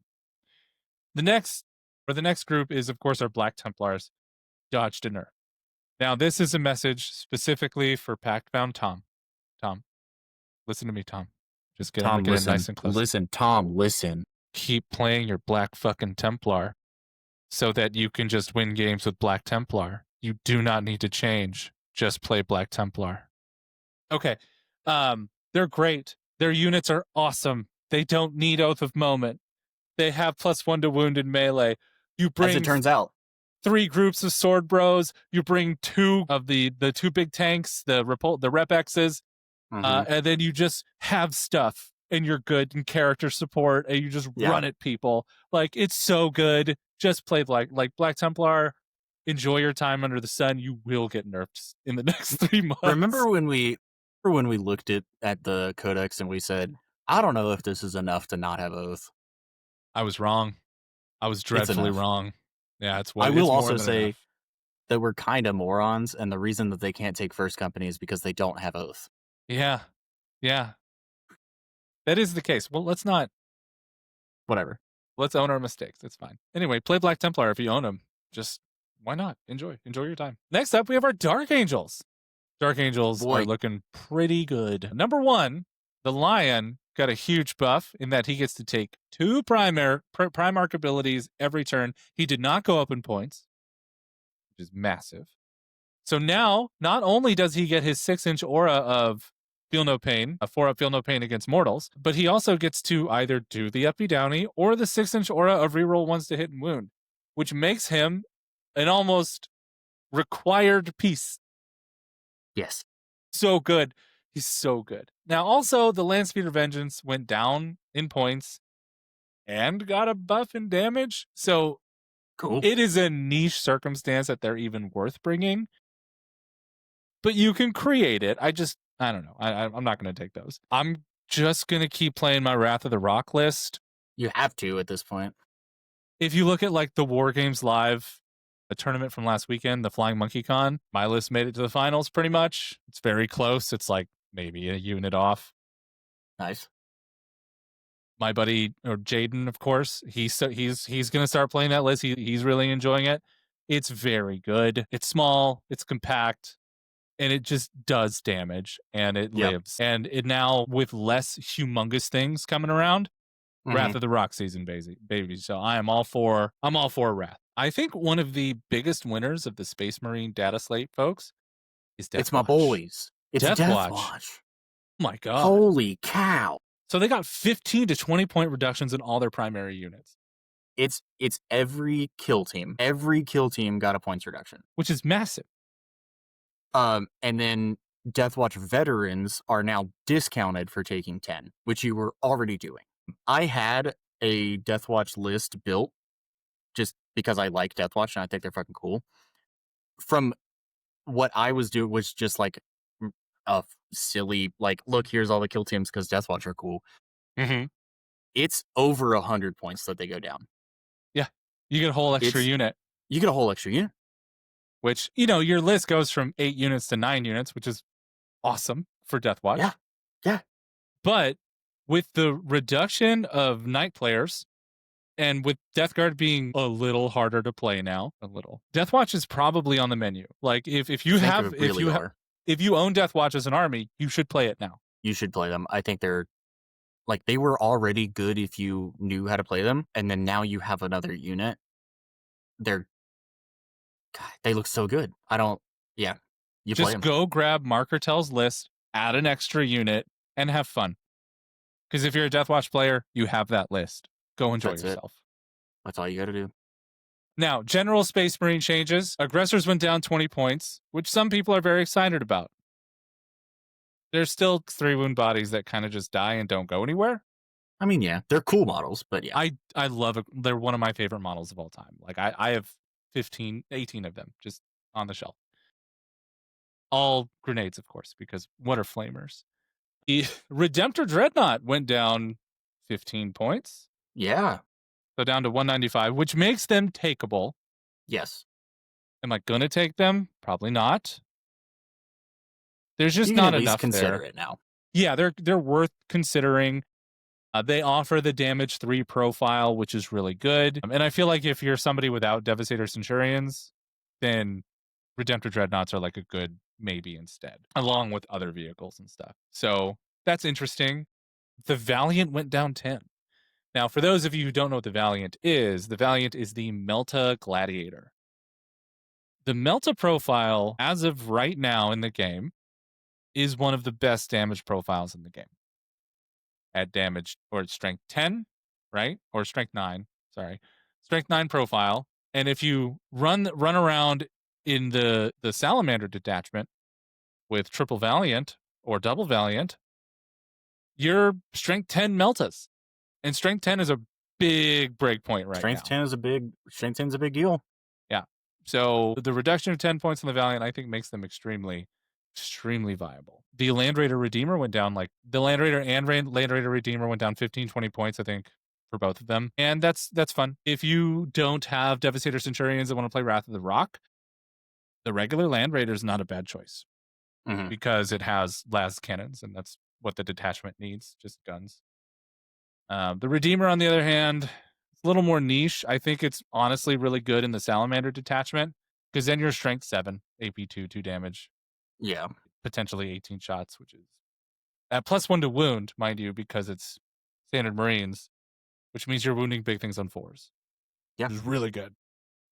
The next group is, of course, our Black Templars, dodged a nerf. Now, this is a message specifically for Pact-bound Tom. Tom, listen to me, Tom. Just get Tom, him, get listen, it nice and close. listen, Tom, listen. Keep playing your Black fucking Templar so that you can just win games with Black Templar. You do not need to change. Just play Black Templar. Okay. They're great. Their units are awesome. They don't need Oath of Moment. They have +1 to wound in melee. You As bring it turns out, 3 groups of sword bros. You bring 2 of the 2 big tanks, the Rep X's, and then you just have stuff and you're good in character support and you just run at people. Like, it's so good. Just play like Black Templar. Enjoy your time under the sun. You will get nerfed in the next 3 months. Remember when we looked at the codex and we said, I don't know if this is enough to not have Oath. I was wrong. I was dreadfully wrong. Yeah, it's what I will it's also more than say enough. that we're kind of morons, and the reason that they can't take first company is because they don't have Oath. Yeah. Yeah. That is the case. Well, let's not. Whatever. Let's own our mistakes. It's fine. Anyway, play Black Templar if you own them. Just why not? Enjoy your time. Next up, we have our Dark Angels. Dark Angels are looking pretty good. Number 1, the Lion got a huge buff in that he gets to take 2 Primarch abilities every turn. He did not go up in points, which is massive. So now, not only does he get his 6-inch aura of Feel No Pain, a 4-up Feel No Pain against mortals, but he also gets to either do the Uppy Downy or the 6-inch aura of reroll 1s to hit and wound, which makes him an almost required piece. Yes. So good. He's so good. Now, also, the Landspeeder Vengeance went down in points and got a buff in damage. So cool. It is a niche circumstance that they're even worth bringing. But you can create it. I don't know. I'm not going to take those. I'm just going to keep playing my Wrath of the Rock list. You have to at this point. If you look at like the War Games Live, a tournament from last weekend, the Flying Monkey Con, my list made it to the finals pretty much. It's very close. It's like maybe a unit off. Nice. My buddy, or Jaden, of course, he's going to start playing that list. He's really enjoying it. It's very good. It's small. It's compact. And it just does damage, and it lives. And it now, with less humongous things coming around, Wrath of the Rock season, baby. So I'm all for Wrath. I think one of the biggest winners of the Space Marine data slate, folks, is Death It's Watch. my boys. It's Death Watch. Oh my God. Holy cow. So they got 15 to 20 point reductions in all their primary units. It's every kill team. Every kill team got a points reduction, which is massive. And then Deathwatch veterans are now discounted for taking 10, which you were already doing. I had a Deathwatch list built just because I like Deathwatch and I think they're fucking cool. From what I was doing was just like a silly, like, look, here's all the kill teams because Deathwatch are cool. It's over 100 points that they go down. Yeah. You get a whole extra unit. You get a whole extra unit. Which, your list goes from 8 units to 9 units, which is awesome for Deathwatch. Yeah. Yeah. But with the reduction of Knight players, and with Death Guard being a little harder to play now, Deathwatch is probably on the menu. Like, if you own Deathwatch as an army, you should play it now. You should play them. I think they're, like, they were already good if you knew how to play them, and then now you have another unit. They look so good. You just play them. Go grab Marker Tell's list, add an extra unit, and have fun. Because if you're a Deathwatch player, you have that list. Go enjoy yourself. That's all you got to do. Now, general Space Marine changes. Aggressors went down 20 points, which some people are very excited about. There's still 3 wound bodies that kind of just die and don't go anywhere. I mean, yeah, they're cool models, but yeah. I love it. They're one of my favorite models of all time. Like, I have 18 of them just on the shelf. All grenades, of course, because what are flamers? The Redemptor Dreadnought went down 15 points. Yeah. So down to 195, which makes them takeable. Yes. Am I going to take them? Probably not. There's just not enough consider there. It now. Yeah, they're worth considering. They offer the damage 3 profile, which is really good. And I feel like if you're somebody without Devastator Centurions, then Redemptor Dreadnoughts are like a good maybe instead, along with other vehicles and stuff. So that's interesting. The Valiant went down 10. Now, for those of you who don't know what the Valiant is the Melta Gladiator. The Melta profile, as of right now in the game, is one of the best damage profiles in the game. At damage, or strength 10, right? Or strength 9, sorry. Strength 9 profile. And if you run around in the Salamander detachment with triple Valiant or double Valiant, you're strength 10 Meltas. And strength 10 is a big breakpoint right Strength now. 10 is a big deal. Yeah. So the reduction of 10 points on the Valiant, I think, makes them extremely viable. The Land Raider Redeemer went down the Land Raider and Land Raider Redeemer went down 15, 20 points, I think, for both of them. And that's fun. If you don't have Devastator Centurions that want to play Wrath of the Rock, the regular Land Raider is not a bad choice because it has las cannons, and that's what the detachment needs, just guns. The Redeemer, on the other hand, it's a little more niche. I think it's honestly really good in the Salamander detachment because then you're strength 7, AP 2 damage. Yeah. Potentially 18 shots, which is at +1 to wound, mind you, because it's standard Marines, which means you're wounding big things on 4s. Yeah. Which is really good.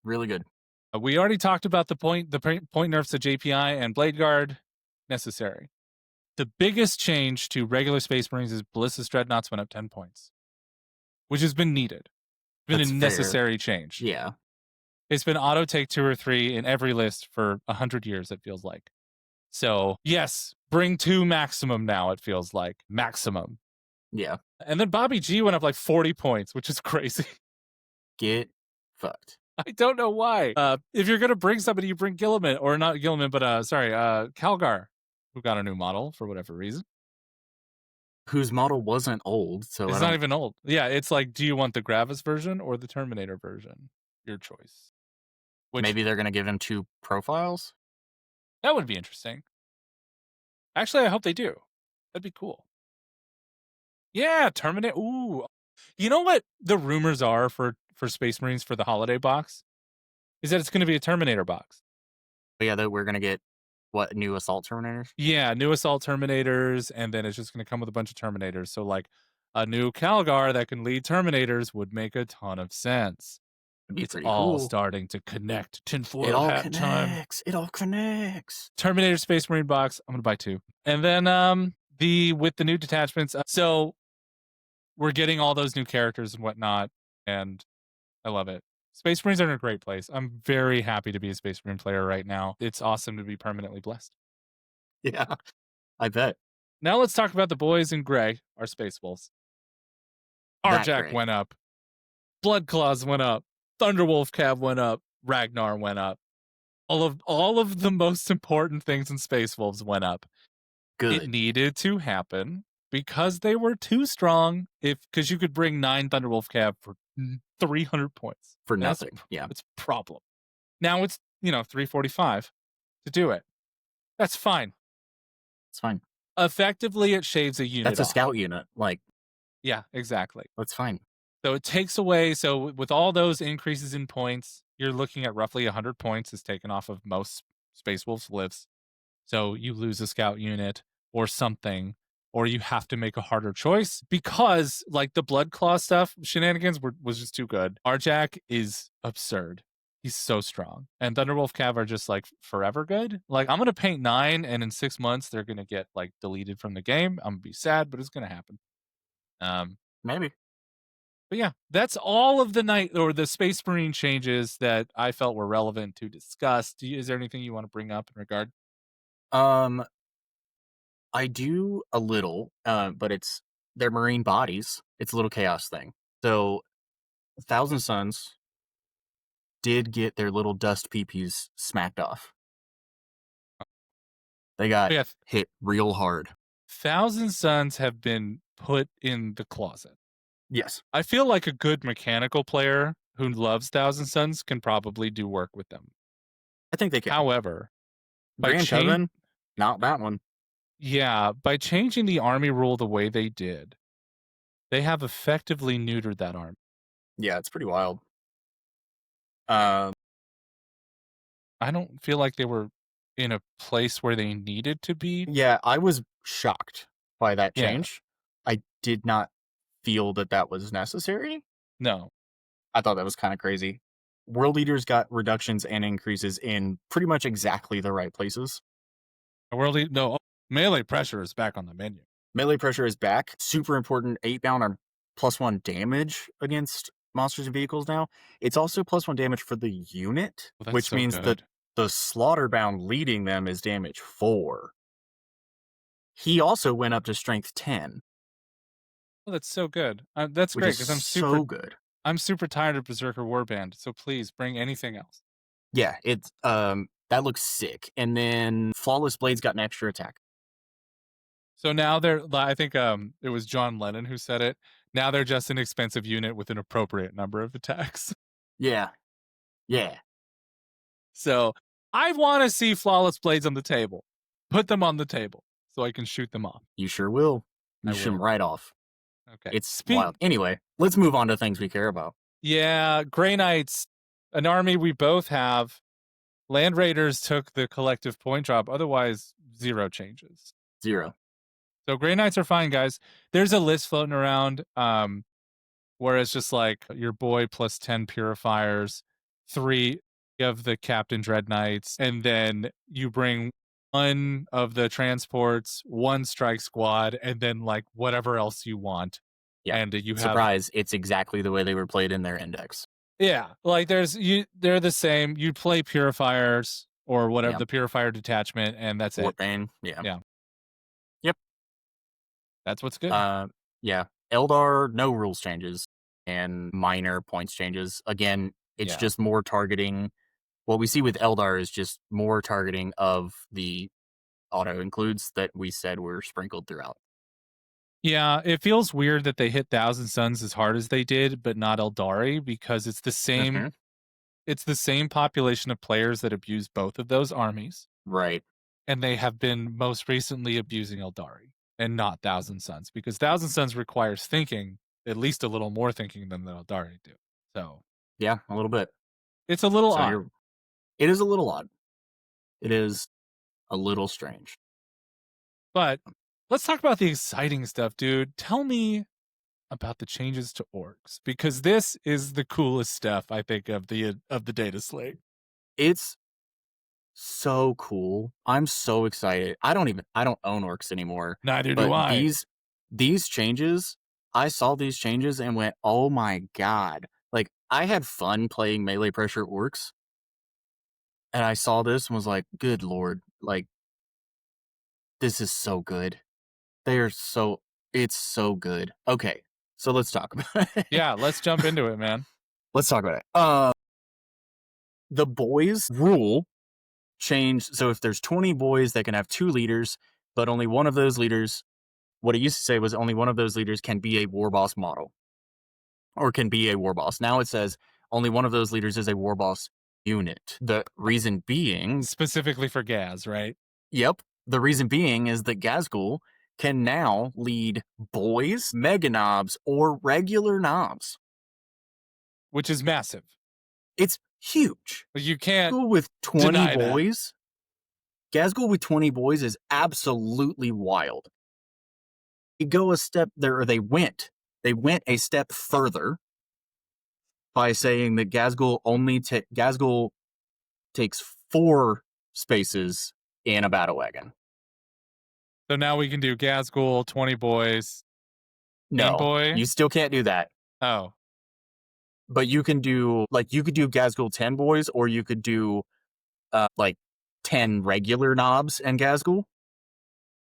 Really good. We already talked about the point nerfs to JPI and Blade Guard. Necessary. The biggest change to regular Space Marines is Ballistic Dreadnoughts went up 10 points, which has been needed. Been a necessary change. Yeah. It's been auto take 2 or 3 in every list for 100 years, it feels like. So, yes, bring 2 maximum now, it feels like. Maximum. Yeah. And then Bobby G went up like 40 points, which is crazy. Get fucked. I don't know why. If you're going to bring somebody, you bring Gilliman, or not Gilliman, but Calgar, who got a new model for whatever reason. Whose model wasn't old, so it's not even old. Yeah, it's like, do you want the Gravis version or the Terminator version? Your choice. Maybe they're going to give him 2 profiles? That would be interesting. Actually, I hope they do. That'd be cool. Yeah, Terminator. Ooh. You know what the rumors are for Space Marines for the holiday box? Is that it's going to be a Terminator box. But yeah, that we're going to get, what, new Assault Terminators? Yeah, new Assault Terminators, and then it's just going to come with a bunch of Terminators. So, like, a new Calgar that can lead Terminators would make a ton of sense. It's all cool. Starting to connect. Tinfoil it all hat connects. time. It all connects. Terminator Space Marine box. I'm going to buy 2. And then with the new detachments. So we're getting all those new characters and whatnot, and I love it. Space Marines are in a great place. I'm very happy to be a Space Marine player right now. It's awesome to be permanently blessed. Yeah, I bet. Now let's talk about the boys in gray, our Space Wolves. Arjack went up. Blood Claws went up. Thunderwolf Cav went up. Ragnar went up. All of the most important things in Space Wolves went up. Good. It needed to happen because they were too strong. Because you could bring 9 Thunderwolf Cav for 300 points for nothing. It's a problem. Now it's 345 to do it. That's fine. It's fine. Effectively, it shaves a unit. That's a scout unit. Yeah, exactly. That's fine. So it takes away. So with all those increases in points, you're looking at roughly 100 points is taken off of most Space Wolves lists. So you lose a scout unit or something, or you have to make a harder choice because, like, the Blood Claw stuff, shenanigans was just too good. Arjack is absurd. He's so strong. And Thunderwolf Cav are just, like, forever good. Like, I'm going to paint 9, and in 6 months, they're going to get, like, deleted from the game. I'm going to be sad, but it's going to happen. Maybe. But yeah, that's all of the Space Marine changes that I felt were relevant to discuss. Is there anything you want to bring up in regard? I do a little, but they're Marine bodies. It's a little chaos thing. So, Thousand Suns did get their little dust peepees smacked off. They got hit real hard. Thousand Suns have been put in the closet. Yes. I feel like a good mechanical player who loves Thousand Suns can probably do work with them. I think they can. However, Grand Heaven, not that one. Yeah, by changing the army rule the way they did, they have effectively neutered that army. Yeah, it's pretty wild. I don't feel like they were in a place where they needed to be. Yeah, I was shocked by that change. I did not feel that was necessary. No. I thought that was kind of crazy. World Eaters got reductions and increases in pretty much exactly the right places. No, melee pressure is back on the menu. Melee pressure is back. Super important. 8-bound on +1 damage against monsters and vehicles now. It's also +1 damage for the unit, Well, that's which so means good. that the Slaughterbound leading them is damage 4. He also went up to strength 10. Oh, that's so good. That's Which great is because so good. I'm super tired of Berserker Warband. So please bring anything else. Yeah, it's that looks sick. And then Flawless Blades got an extra attack. So now I think it was John Lennon who said it. Now they're just an expensive unit with an appropriate number of attacks. Yeah. Yeah. So I want to see Flawless Blades on the table. Put them on the table so I can shoot them off. You sure will. You I shoot them will. right off. Okay. It's wild. Anyway, let's move on to things we care about. Yeah, Grey Knights, an army we both have. Land Raiders took the collective point drop. Otherwise, 0 changes. 0. So Grey Knights are fine, guys. There's a list floating around where it's just like your boy plus 10 purifiers, 3 of the Captain Dread Knights, and then you bring 1 of the transports, 1 strike squad, and then like whatever else you want. Yeah. And you have surprise, it's exactly the way they were played in their index. Yeah, like they're the same. You play purifiers or whatever, Yep. the purifier detachment, and that's it. Warpain, yeah. Yeah. Yep. That's what's good. Yeah. Eldar, no rules changes and minor points changes. Again, it's just more targeting. What we see with Eldar is just more targeting of the auto includes that we said were sprinkled throughout. Yeah, it feels weird that they hit Thousand Suns as hard as they did, but not Eldari, because it's the same. Mm-hmm. It's the same population of players that abuse both of those armies, right? And they have been most recently abusing Eldari and not Thousand Suns, because Thousand Suns requires thinking, at least a little more thinking than the Eldari do. So yeah, a little bit. It's a little odd. It is a little odd. It is a little strange. But let's talk about the exciting stuff, dude. Tell me about the changes to Orks, because this is the coolest stuff I think of the data slate. It's so cool. I'm so excited. I don't own Orks anymore. Neither do I. These changes, I saw these changes and went, "Oh my god." Like, I had fun playing melee pressure Orks. And I saw this and was like, "Good lord. Like, this is so good." It's so good. Okay. So let's talk about it. Yeah, let's jump into it, man. Let's talk about it. The boys rule changed. So if there's 20 boys, they can have 2 leaders, but only one of those leaders, what it used to say was only one of those leaders can be a war boss model or can be a war boss. Now it says only one of those leaders is a war boss unit. The reason being, specifically for Gaz, right? Yep. The reason being is that Gazgul can now lead boys, mega knobs, or regular knobs. Which is massive. It's huge. But you can't Gazgul with 20 boys. Gazgul with 20 boys is absolutely wild. They go a step there, or they went a step further by saying that Gazgul takes 4 spaces in a battle wagon. So now we can do Gazgul, 20 boys. No, boy? You still can't do that. Oh. But you could do Gazgul 10 boys, or you could do 10 regular knobs, and Gazgul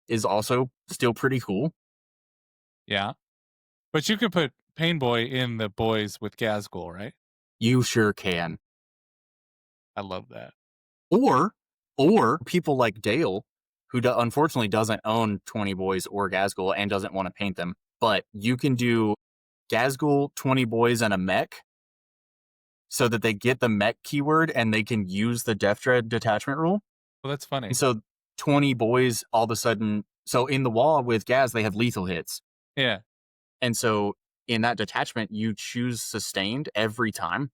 is also still pretty cool. Yeah. But you could put Pain Boy in the boys with Gazgul, right? You sure can. I love that. Or people like Dale, who unfortunately doesn't own 20 boys or Gazgul and doesn't want to paint them, but you can do Gazgul, 20 boys, and a mech, so that they get the mech keyword and they can use the Death Dread detachment rule. Well, that's funny. And so 20 boys all of a sudden, so in the wall with Gaz, they have lethal hits. Yeah. And so in that detachment, you choose sustained every time.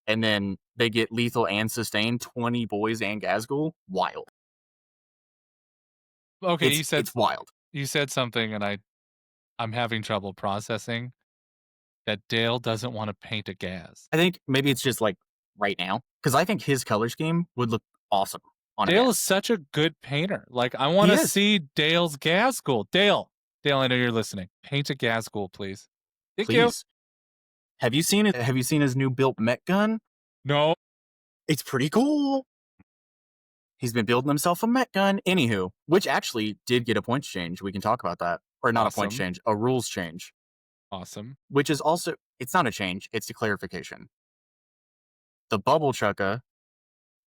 And then they get lethal and sustained, 20 boys and Gazgul. Wild. Okay, it's wild. You said something and I I'm having trouble processing that Dale doesn't want to paint a Gaz. I think maybe it's just like right now, because I think his color scheme would look awesome on a Dale Gaz. is such a good painter. Like, I want He to is. see Dale's Gazgul. Dale, I know you're listening. Paint a Gazgul, please. Thank you. Please. Have you seen it? Have you seen his new built mech gun? No. It's pretty cool. He's been building himself a mech gun. Anywho, which actually did get a points change. We can talk about that. Or not a points Awesome. change, a rules change. Awesome. Which is also, it's not a change, it's a clarification. The bubble chukka,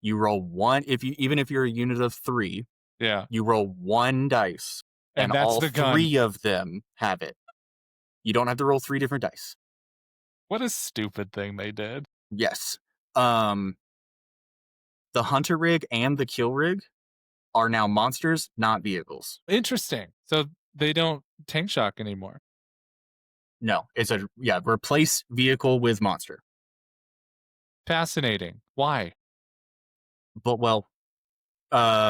you roll one, even if you're a unit of 3, Yeah. you roll 1 dice, And and that's all the gun. 3 of them have it. You don't have to roll 3 different dice. What a stupid thing they did. Yes. The hunter rig and the kill rig are now monsters, not vehicles. Interesting. So they don't tank shock anymore. No, it's replace vehicle with monster. Fascinating. Why? But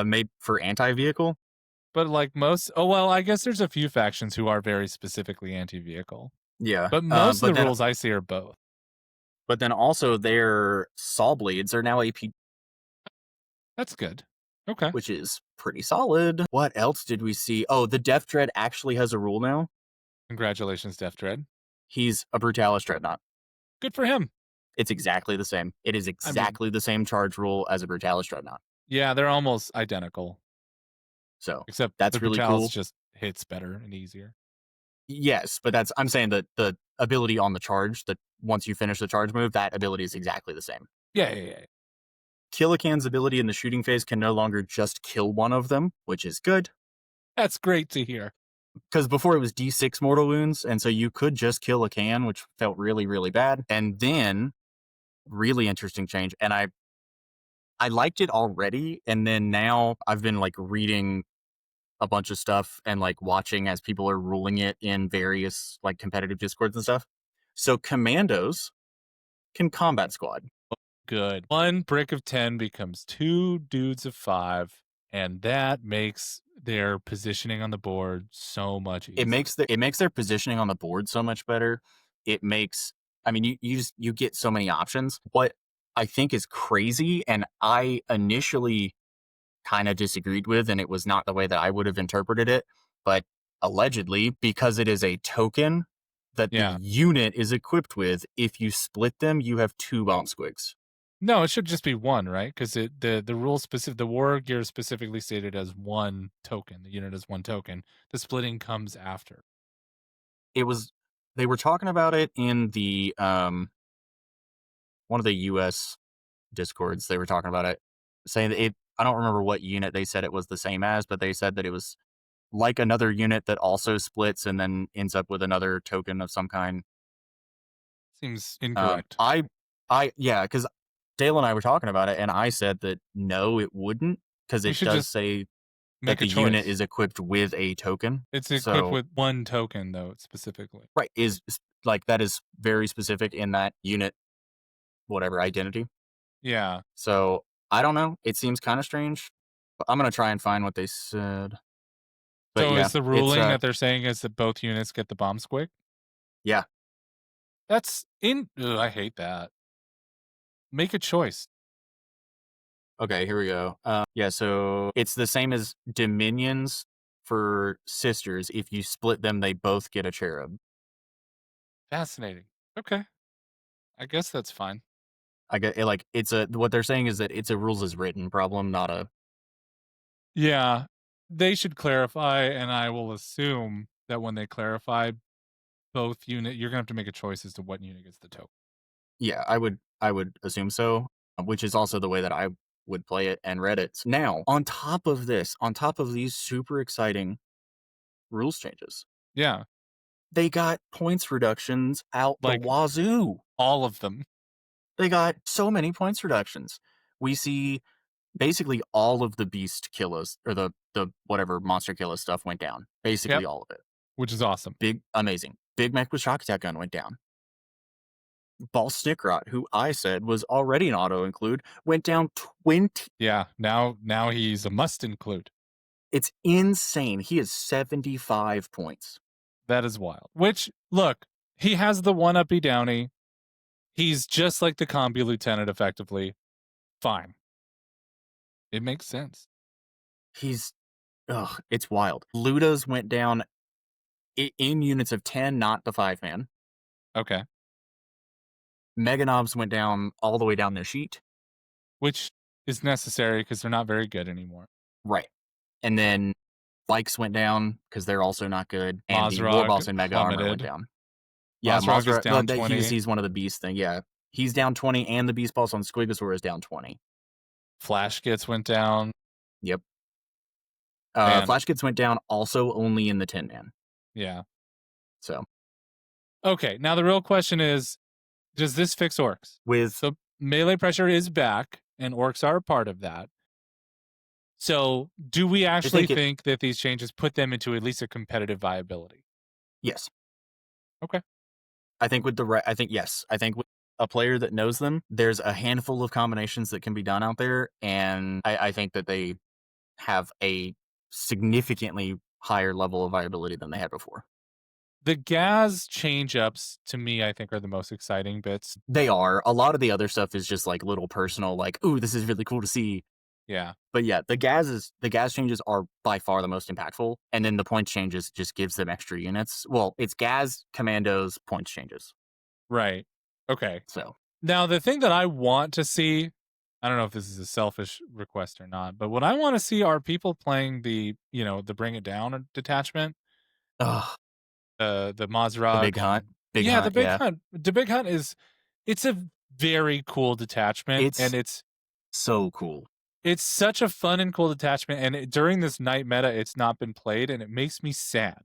maybe for anti-vehicle. But like most, I guess there's a few factions who are very specifically anti-vehicle. Yeah. But most of the rules I see are both. But then also their saw blades are now AP. That's good. Okay. Which is pretty solid. What else did we see? Oh, the Death Dread actually has a rule now. Congratulations, Death Dread. He's a Brutalis Dreadnought. Good for him. It's exactly the same. It is exactly the same charge rule as a Brutalis Dreadnought. Yeah, they're almost identical. So except that's the really Brutalis cool. Just hits better and easier. Yes, but I'm saying that the ability on the charge, that once you finish the charge move, that ability is exactly the same. Yeah. Killican's ability in the shooting phase can no longer just kill one of them, which is good. That's great to hear. Because before it was D6 mortal wounds, and so you could just kill a can, which felt really, really bad. And then, really interesting change, and I liked it already, and then now I've been like reading a bunch of stuff and like watching as people are ruling it in various like competitive discords and stuff. So commandos can combat squad. Good. 1 brick of 10 becomes 2 dudes of 5, and that makes their positioning on the board so much easier. It makes their positioning on the board so much better. It makes, I mean, you get so many options. What I think is crazy, and I initially kind of disagreed with, and it was not the way that I would have interpreted it, but allegedly, because it is a token that the unit is equipped with, if you split them, you have 2 bomb squigs. No, it should just be 1, right? Because the rule specific, the war gear specifically stated as 1 token. The unit is 1 token. The splitting comes after. They were talking about it in the one of the US discords. They were talking about it, saying that I don't remember what unit they said it was the same as, but they said that it was like another unit that also splits and then ends up with another token of some kind. Seems incorrect. Because Dale and I were talking about it, and I said that no, it wouldn't, because it does say that the unit is equipped with a token. It's equipped with 1 token, though, specifically. Right, is like that is very specific in that unit, whatever identity. Yeah. So I don't know. It seems kind of strange, but I'm gonna try and find what they said. But so is the ruling that they're saying is that both units get the bomb squig? Yeah. That's I hate that. Make a choice. Okay, here we go. So it's the same as Dominions for sisters. If you split them, they both get a cherub. Fascinating. Okay. I guess that's fine. I get it, what they're saying is that it's a rules as written problem, not a. Yeah, they should clarify, and I will assume that when they clarify both unit, you're gonna have to make a choice as to what unit gets the token. Yeah, I would assume so, which is also the way that I would play it and read it. Now, on top of these super exciting rules changes, yeah, they got points reductions out the wazoo. All of them. They got so many points reductions. We see basically all of the beast killers, or the whatever monster killer stuff went down. Basically all of it. Which is awesome. Amazing. Big Mech with shock attack gun went down. Ball Snickrot, who I said was already an auto include, went down 20. Yeah, now he's a must include. It's insane. He is 75 points. That is wild. Which, look, he has the one-uppy downy. He's just like the combi lieutenant, effectively. Fine. It makes sense. It's wild. Ludas went down in units of 10, not the 5-man. Okay. Meganobs went down all the way down their sheet. Which is necessary because they're not very good anymore. Right. And then Vikes went down because they're also not good. And the Mazrog Warboss and Mega Armor went plummeted. down. Yeah, Mazrog is down no, 20. he's one of the beast thing. Yeah. He's down 20, and the Beast Boss on Squigosaur is down 20. Flash Gits went down. Yep. Man. Flash Gits went down also only in the 10-man. Yeah. So. Okay, now the real question is, does this fix Orks? So melee pressure is back, and Orks are a part of that. So do we actually think that these changes put them into at least a competitive viability? Yes. Okay. I think yes. I think with a player that knows them, there's a handful of combinations that can be done out there, and I think that they have a significantly higher level of viability than they had before. The Gaz change-ups, to me, I think, are the most exciting bits. They are. A lot of the other stuff is just like little personal, like, ooh, this is really cool to see. Yeah. But yeah, the Gaz changes are by far the most impactful, and then the points changes just gives them extra units. Well, it's Gaz, Commandos, points changes. Right. Okay. So now the thing that I want to see, I don't know if this is a selfish request or not, but what I want to see are people playing the Bring It Down detachment. Ugh. The Mazrog. The Big Hunt. The Big Hunt. The Big Hunt it's a very cool detachment, and it's so cool. It's such a fun and cool detachment, and during this night meta, it's not been played, and it makes me sad.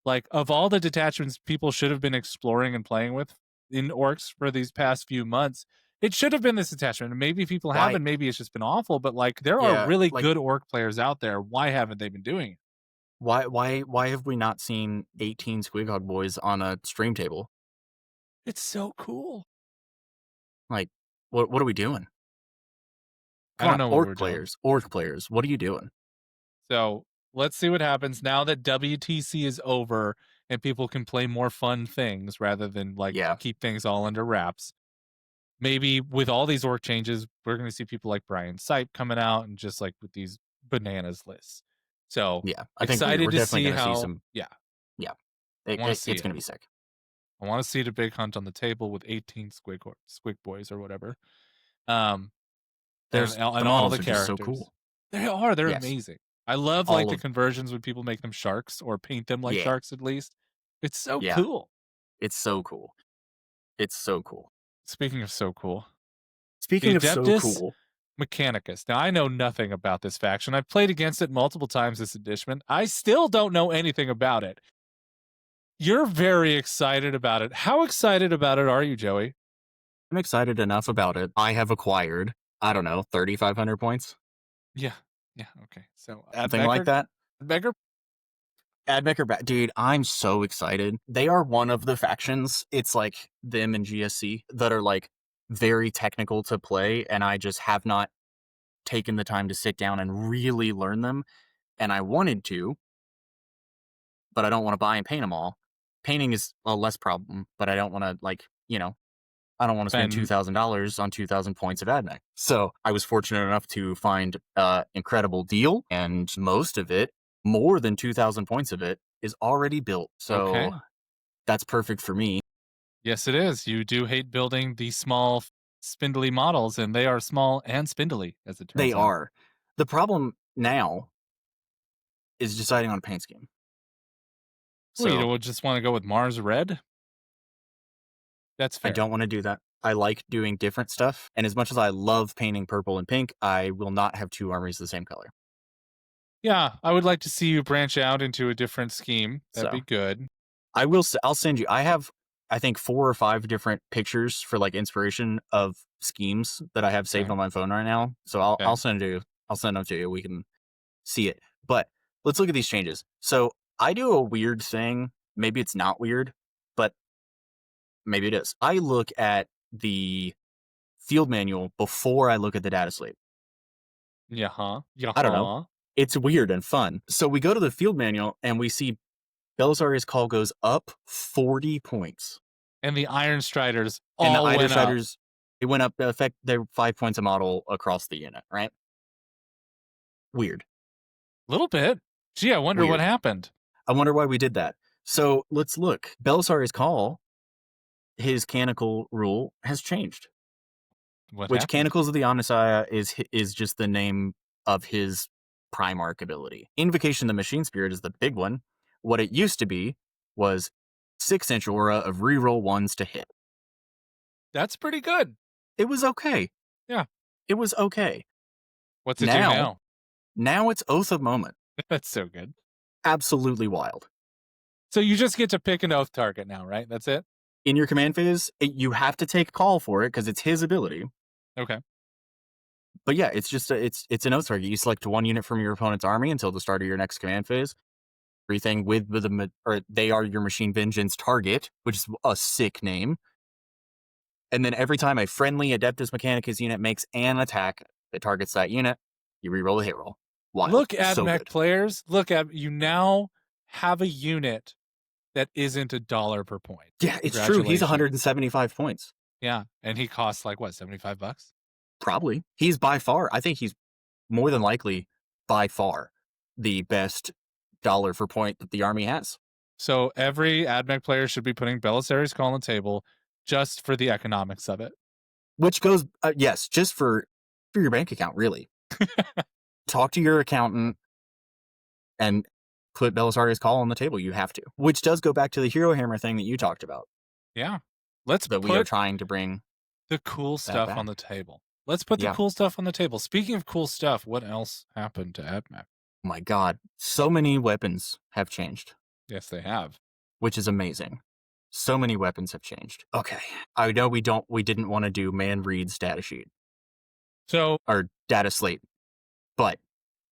Like, of all the detachments people should have been exploring and playing with in Orks for these past few months, it should have been this detachment. And maybe people haven't, maybe it's just been awful, but like, there are really good Ork players out there. Why haven't they been doing it? Why have we not seen 18 Squighog boys on a stream table? It's so cool. Like, what are we doing? I don't know what we're doing. Orc players, what are you doing? So let's see what happens now that WTC is over and people can play more fun things rather than keep things all under wraps. Maybe with all these Orc changes, we're going to see people like Brian Sipe coming out and just like with these bananas lists. So yeah, I think excited we're to definitely see going to how. see some. Yeah. It's going to be sick. I want to see the Big Hunt on the table with 18 Squig boys or whatever. There's and all the characters. So cool. They're amazing. I love all the conversions when people make them sharks or paint them like sharks at least. It's so cool. It's so cool. It's so cool. Speaking of so cool. Speaking of so cool. Mechanicus. Now, I know nothing about this faction. I've played against it multiple times this edition. I still don't know anything about it. You're very excited about it. How excited about it are you, Joey? I'm excited enough about it. I have acquired, I don't know, 3,500 points. Yeah. Okay. So something like that. Admech, dude, I'm so excited. They are one of the factions. It's like them and GSC that are like very technical to play, and I just have not taken the time to sit down and really learn them. And I wanted to, but I don't want to buy and paint them all. Painting is a less problem, but I don't want to I don't want to spend $2,000 on 2,000 points of Admech. So I was fortunate enough to find an incredible deal, and most of it, more than 2,000 points of it, is already built. So that's perfect for me. Yes, it is. You do hate building the small, spindly models, and they are small and spindly, as it turns out. They are. The problem now is deciding on a paint scheme. So you don't just want to go with Mars Red? That's fair. I don't want to do that. I like doing different stuff. And as much as I love painting purple and pink, I will not have two armies the same color. Yeah, I would like to see you branch out into a different scheme. That'd be good. I'll send you. I have, I think, 4 or 5 different pictures for like inspiration of schemes that I have saved on my phone right now. So I'll send it to you. I'll send them to you. We can see it. But let's look at these changes. So I do a weird thing. Maybe it's not weird, but maybe it is. I look at the field manual before I look at the data slate. Yeah. I don't know. It's weird and fun. So we go to the field manual and we see Belisarius Call goes up 40 points. And the Iron Striders And the all Iron went up. Striders, it went up, they're 5 points a model across the unit, right? Weird. A little bit. Gee, I wonder what Weird. happened. I wonder why we did that. So let's look. Belisarius Call, his canonical rule has changed. What Which happened? Canticles of the Omnissiah is just the name of his Primarch ability. Invocation of the Machine Spirit is the big one. What it used to be was 6-inch aura of reroll 1s to hit. That's pretty good. It was okay. Yeah. It was okay. What's it do now? Now it's Oath of Moment. That's so good. Absolutely wild. So you just get to pick an oath target now, right? That's it? In your command phase, you have to take call for it because it's his ability. Okay. But yeah, it's just it's an oath target. You select one unit from your opponent's army until the start of your next command phase. Everything they are your Machine Vengeance target, which is a sick name. And then every time a friendly Adeptus Mechanicus unit makes an attack that targets that unit, you reroll a hit roll. Wild. Look, Admech So players. Look, you now have a unit that isn't $1 per point. yeah, it's true. He's 175 points. Yeah, and he costs like what, $75? Probably. He's by far, I think he's more than likely by far the best dollar for point that the army has. So every Admech player should be putting Belisarius Call on the table just for the economics of it. Which goes, yes, just for your bank account, really. Talk to your accountant and put Belisarius Call on the table. You have to. Which does go back to the Hero Hammer thing that you talked about. Yeah. Let's that put we are trying to bring the cool stuff back on the table. Let's put the cool stuff on the table. Speaking of cool stuff, what else happened to Admech? Oh my god, so many weapons have changed. Yes, they have. Which is amazing. So many weapons have changed. Okay. I know we didn't want to do Man Reed's data sheet. Or data slate. But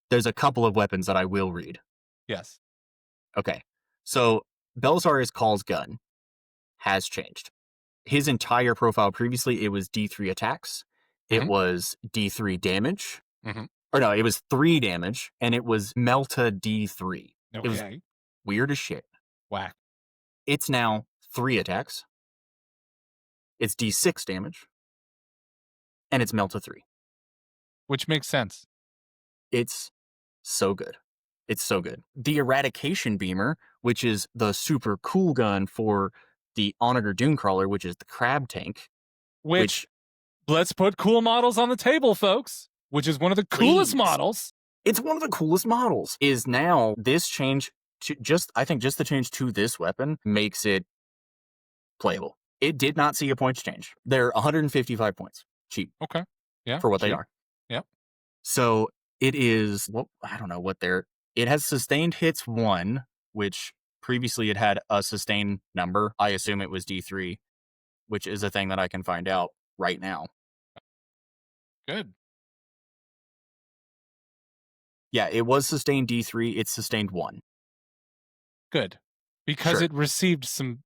there's a couple of weapons that I will read. Yes. Okay. So Belisarius Call's gun has changed. His entire profile previously, it was D3 attacks. It was D3 damage. Or no, it was 3 damage, and it was Melta D3. Okay. It was weird as shit. Whack. It's now 3 attacks. It's D6 damage. And it's Melta 3. Which makes sense. It's so good. It's so good. The Eradication Beamer, which is the super cool gun for the Onager Dunecrawler, which is the crab tank. Which let's put cool models on the table, folks. Which is one of the coolest models. It's one of the coolest models. Is now this change to I think just the change to this weapon makes it playable. It did not see a points change. They're 155 points. Cheap. Okay. Yeah. For what they are. Yep. So it is, well, I don't know what it has sustained hits 1, which previously it had a sustained number. I assume it was D3, which is a thing that I can find out right now. Good. Yeah, it was sustained D3. It's sustained 1. Good. Because it received some.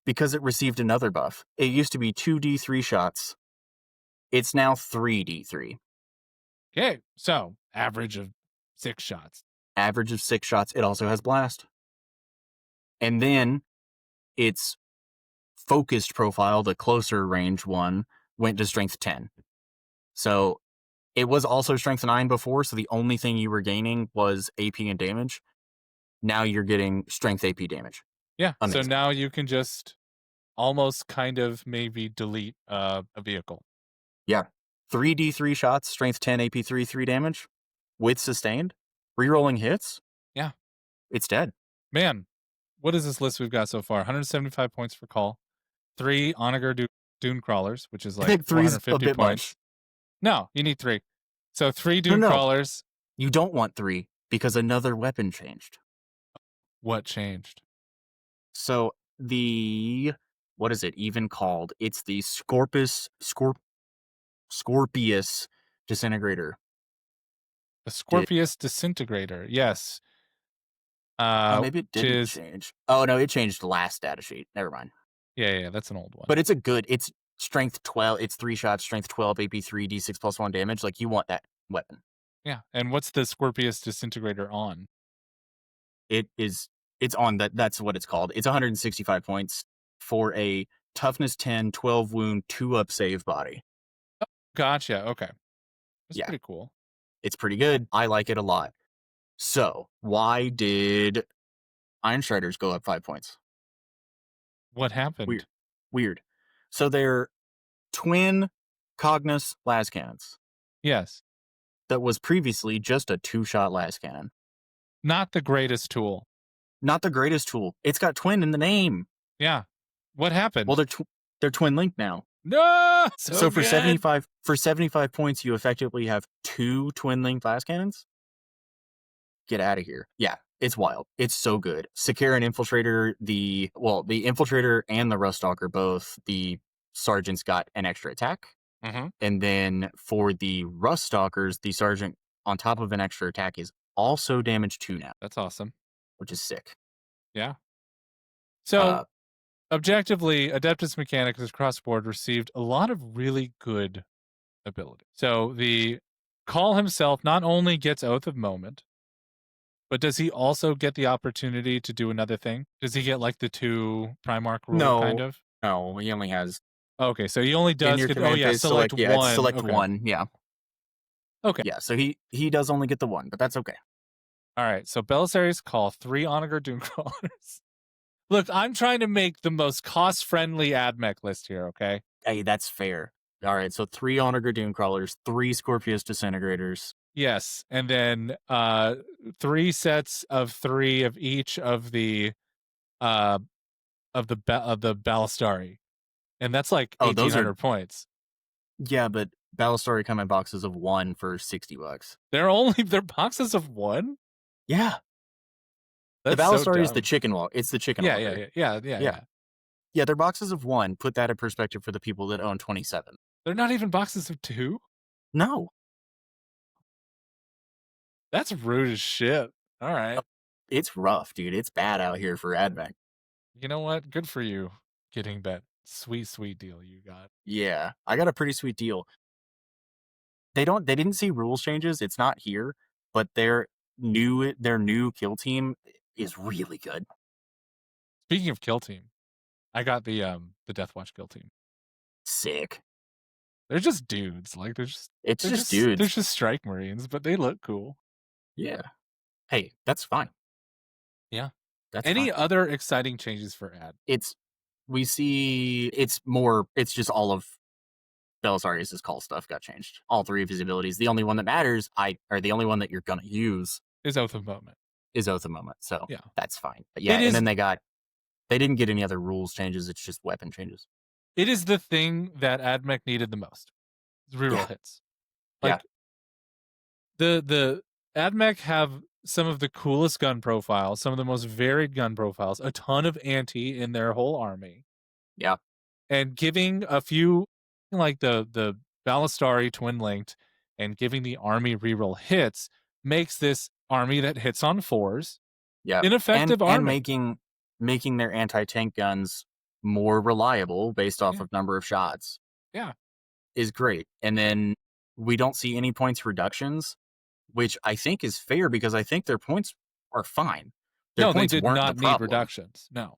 Because it received another buff. It used to be 2 D3 shots. It's now 3 D3. Okay, so average of 6 shots. Average of 6 shots. It also has blast. And then its focused profile, the closer range one, went to strength 10. So it was also strength 9 before, so the only thing you were gaining was AP and damage. Now you're getting strength AP damage. Yeah, amazing. So now you can just almost kind of maybe delete a vehicle. Yeah. 3 D3 shots, strength 10, AP 3, 3 damage, with sustained, rerolling hits. Yeah. It's dead. Man, what is this list we've got so far? 175 points for Call, 3 Onager Dune Crawlers, which is like 450 points. Much. No, you need 3. So 3 Dune Crawlers. You don't want 3 because another weapon changed. What changed? So what is it even called? It's the Scorpius Disintegrator. The Scorpius Disintegrator, yes. Maybe it didn't change. Oh, no, it changed last data sheet. Never mind. Yeah, that's an old one. But it's strength 12. It's 3 shots, strength 12, AP 3, D6 plus 1 damage. Like, you want that weapon. Yeah, and what's the Scorpius Disintegrator on? It is It's on that. That's what it's called. It's 165 points for a toughness 10, 12 wound, 2 up save body. Gotcha. Okay. That's Yeah. pretty cool. It's pretty good. I like it a lot. So, why did Iron Striders go up 5 points? What happened? Weird. Weird. So, they're twin Cognos las cannons Yes. that was previously just a 2-shot las cannon. Not the greatest tool. Not the greatest tool. It's got twin in the name. Yeah. What happened? Well, they're twin linked now. No. So for good. 75 points, you effectively have 2 twin linked las cannons. Get out of here. Yeah, it's wild. It's so good. Sakaran Infiltrator, the Infiltrator and the Ruststalker, both the sergeants got an extra attack. Mm-hmm. And then for the Ruststalkers, the sergeant on top of an extra attack is also damage 2 now. That's awesome. Which is sick. Yeah. So objectively, Adeptus Mechanicus across the board received a lot of really good ability. So the Call himself not only gets Oath of Moment, but does he also get the opportunity to do another thing? Does he get like the 2 Primarch rule kind of? No, he only has. Okay, so he only does get. Oh yeah, select one. Yeah, select okay. 1. Yeah. Okay. Yeah, so he does only get the 1, but that's okay. All right, so Belisarius call 3 Onager Doomcrawlers. Look, I'm trying to make the most cost-friendly Admech list here, okay? Hey, that's fair. All right, so 3 Onager Doomcrawlers, 3 Scorpius Disintegrators. Yes, and then 3 sets of 3 of each of the Ballistari. And that's like 1,800 points. Yeah, but Ballistari come in boxes of 1 for $60. They're boxes of 1? Yeah. That's the Ballistari so is the chicken walk. It's the chicken walker. Yeah. Yeah, they're boxes of 1. Put that in perspective for the people that own 27. They're not even boxes of 2? No. That's rude as shit. All right. It's rough, dude. It's bad out here for Admech. You know what? Good for you getting that sweet deal you got. Yeah, I got a pretty sweet deal. They didn't see rules changes. It's not here, but their new kill team is really good. Speaking of kill team, I got the Deathwatch kill team. Sick. They're just dudes. Like dudes. They're just strike marines, but they look cool. Yeah. Hey, that's fine. Yeah. That's Any fine. other exciting changes for Ad? It's just all of Belisarius' call stuff got changed. All 3 of his abilities. The only one that matters, or the only one that you're gonna use is Oath of Moment. So yeah, that's fine. But yeah, and then they didn't get any other rules changes. It's just weapon changes. It is the thing that Admech needed the most. Reroll hits. Like the Admech have some of the coolest gun profiles, some of the most varied gun profiles, a ton of anti in their whole army. Yeah. And giving a few like the Ballistari twin linked and giving the army reroll hits makes this army that hits on 4s. Yeah. An effective army. And making their anti-tank guns more reliable based off of number of shots. Yeah. Is great. And then we don't see any points reductions, which I think is fair because I think their points are fine. They did not need reductions. No.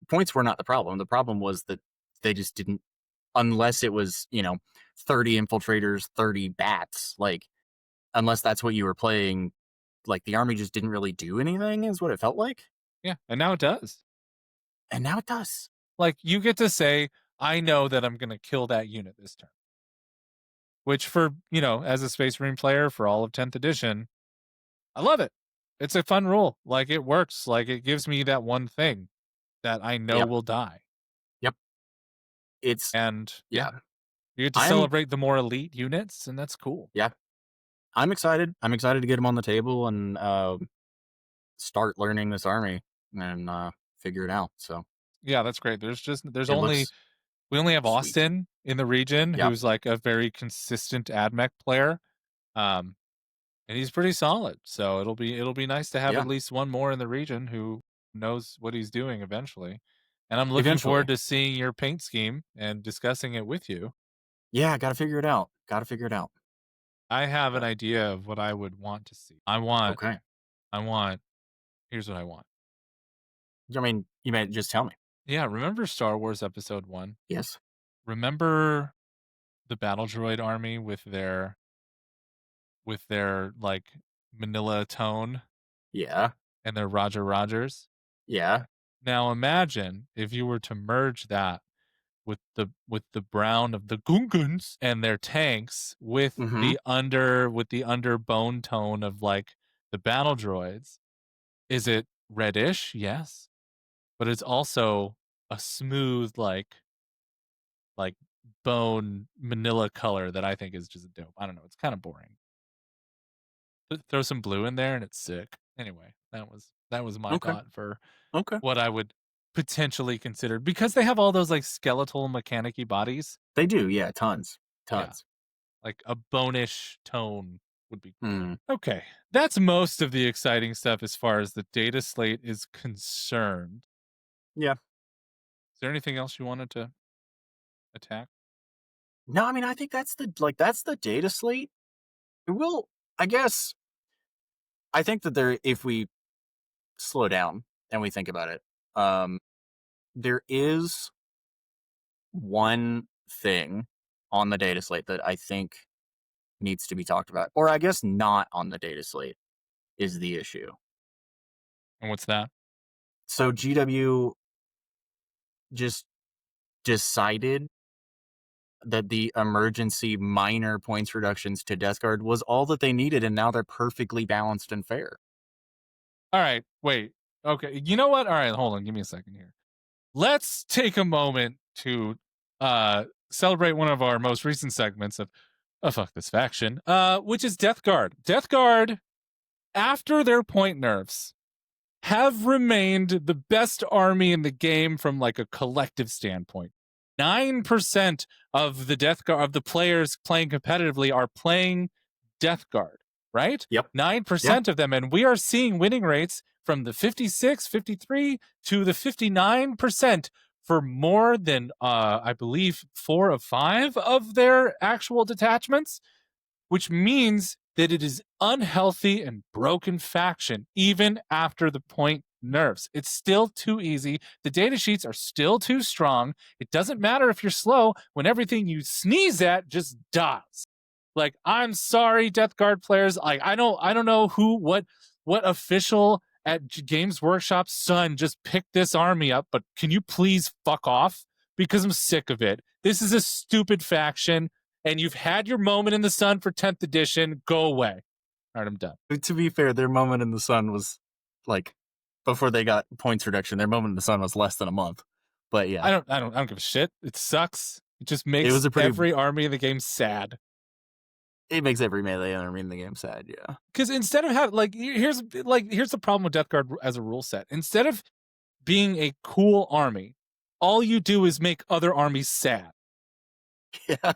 Points were not the problem. The problem was that they just didn't, unless it was, 30 infiltrators, 30 bats, like, unless that's what you were playing, like, the army just didn't really do anything, is what it felt like. Yeah, and now it does. Like, you get to say, I know that I'm going to kill that unit this turn. Which for, as a Space Marine player for all of 10th edition, I love it. It's a fun rule. Like, it works. Like, it gives me that one thing that I know will die. Yep. You get to celebrate the more elite units, and that's cool. Yeah. I'm excited. I'm excited to get them on the table and start learning this army and figure it out. So yeah, that's great. We only have Austin in the region who's like a very consistent Admech player. And he's pretty solid. So it'll be nice to have at least one more in the region who knows what he's doing eventually. And I'm looking forward to seeing your paint scheme and discussing it with you. Yeah, gotta figure it out. I have an idea of what I would want to see. Here's what I want. I mean, you may just tell me. Yeah, remember Star Wars Episode 1? Yes. Remember the battle droid army with their like Manila tone Yeah. and their Roger Rogers? Yeah. Now imagine if you were to merge that with the brown of the Gungans and their tanks with Mm-hmm. the under bone tone of like the battle droids. Is it reddish? Yes. But it's also a smooth like bone manila color that I think is just dope. I don't know. It's kind of boring. Throw some blue in there and it's sick. Anyway, that was my Okay. thought for Okay. what I would potentially consider, because they have all those like skeletal mechanic-y bodies. They do. Yeah. Tons. Yeah. Like a bonish tone would be cool. Mm. Okay. That's most of the exciting stuff as far as the data slate is concerned. Yeah. Is there anything else you wanted to attack? No, I mean, I think that's the data slate. It will, I guess. I think that if we slow down and we think about it, there is one thing on the data slate that I think needs to be talked about, or I guess not on the data slate is the issue. And what's that? So GW just decided that the emergency minor points reductions to Death Guard was all that they needed, and now they're perfectly balanced and fair. All right, wait. Okay, you know what? All right, hold on. Give me a second here. Let's take a moment to celebrate one of our most recent segments of Fuck This Faction, which is Death Guard. Death Guard, after their point nerfs, have remained the best army in the game from like a collective standpoint. 9% of the Death Guard of the players playing competitively are playing Death Guard, right? Yep. 9% of them, and we are seeing winning rates from the 56, 53 to the 59% for more than I believe 4 of 5 of their actual detachments, which means that it is unhealthy and broken faction even after the point nerfs. It's still too easy. The data sheets are still too strong. It doesn't matter if you're slow when everything you sneeze at just dies. Like, I'm sorry, Death Guard players. Like, I don't know what official at Games Workshop's son just picked this army up, but can you please fuck off? Because I'm sick of it. This is a stupid faction, and you've had your moment in the sun for 10th edition. Go away. All right, I'm done. To be fair, their moment in the sun was like before they got points reduction. Their moment in the sun was less than a month. But yeah, I don't give a shit. It sucks. It just makes every army in the game sad. It makes every melee army in the game sad, yeah. Because instead of having here's the problem with Death Guard as a rule set. Instead of being a cool army, all you do is make other armies sad. Yeah.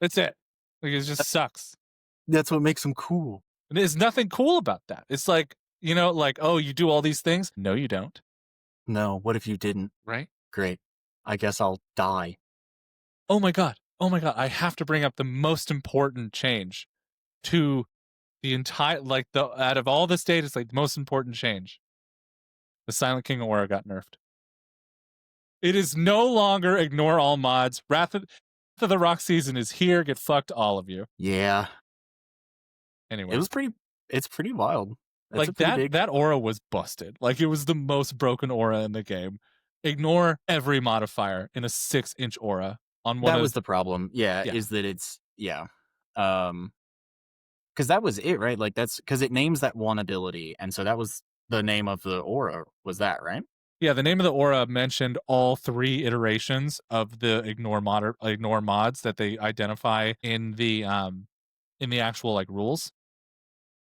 That's it. Like, it just sucks. That's what makes them cool. And there's nothing cool about that. It's like, like, oh, you do all these things? No, you don't. No, what if you didn't? Right? Great. I guess I'll die. Oh my god. I have to bring up the most important change to the entire, out of all this data, it's like the most important change. The Silent King Aura got nerfed. It is no longer ignore all mods. Wrath of the Rock season is here. Get fucked, all of you. Yeah. Anyway. It's pretty wild. That's like that aura was busted. Like, it was the most broken aura in the game. Ignore every modifier in a 6-inch aura on one. That was the problem. Yeah, is that it's because that was it, right? Like, that's because it names that one ability, and so that was the name of the aura. Was that right? Yeah, the name of the aura mentioned all 3 iterations of the ignore mods that they identify in the actual like rules.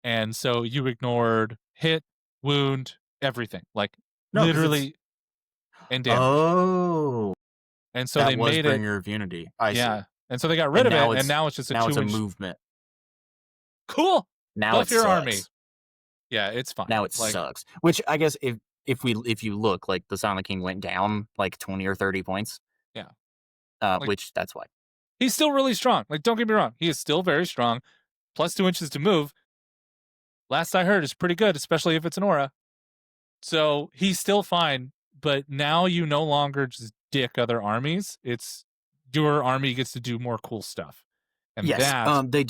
And so you ignored hit, wound, everything, like literally, and damage. Oh, and so they made it Bringer of Unity. I see. And so they got rid of it, and now it's just a 2-inch. Now it's a movement. Cool. Now Buff it's your army. Yeah, it's fine. Now it sucks. Which I guess if you look, like, the Silent King went down like 20 or 30 points. Yeah. Which that's why. He's still really strong. Like, don't get me wrong. He is still very strong. Plus 2 inches to move. Last I heard is pretty good, especially if it's an aura. So he's still fine, but now you no longer just dick other armies. It's your army gets to do more cool stuff. And Yes. that They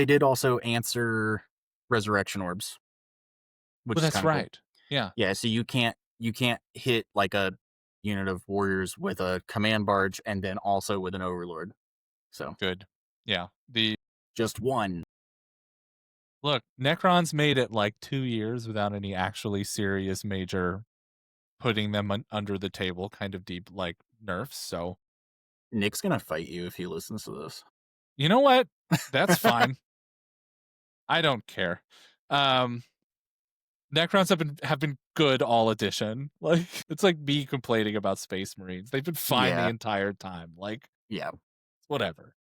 did also answer resurrection orbs, which well, is that's kind of cool. right. Yeah. Yeah, so you can't hit like a unit of warriors with a command barge and then also with an overlord. So Good. Yeah. The just one. look, Necrons made it like 2 years without any actually serious major putting them under the table kind of deep like nerfs. So Nick's gonna fight you if he listens to this. you know what? That's fine. I don't care. Necrons have been good all edition. Like it's like me complaining about Space Marines. They've been fine the Yeah. entire time. Like Yeah. whatever.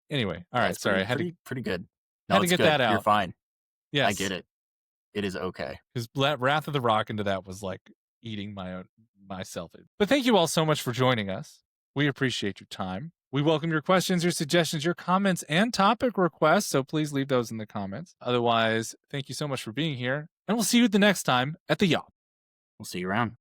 Anyway, all Yeah, right. it's Sorry, I had pretty good. No, had to it's get good. that You're out. fine. Yes, I get it. It is okay. because Wrath of the Rock into that was like eating myself. But thank you all so much for joining us. We appreciate your time. We welcome your questions, your suggestions, your comments, and topic requests. So please leave those in the comments. Otherwise, thank you so much for being here, and we'll see you the next time at the Yacht. We'll see you around.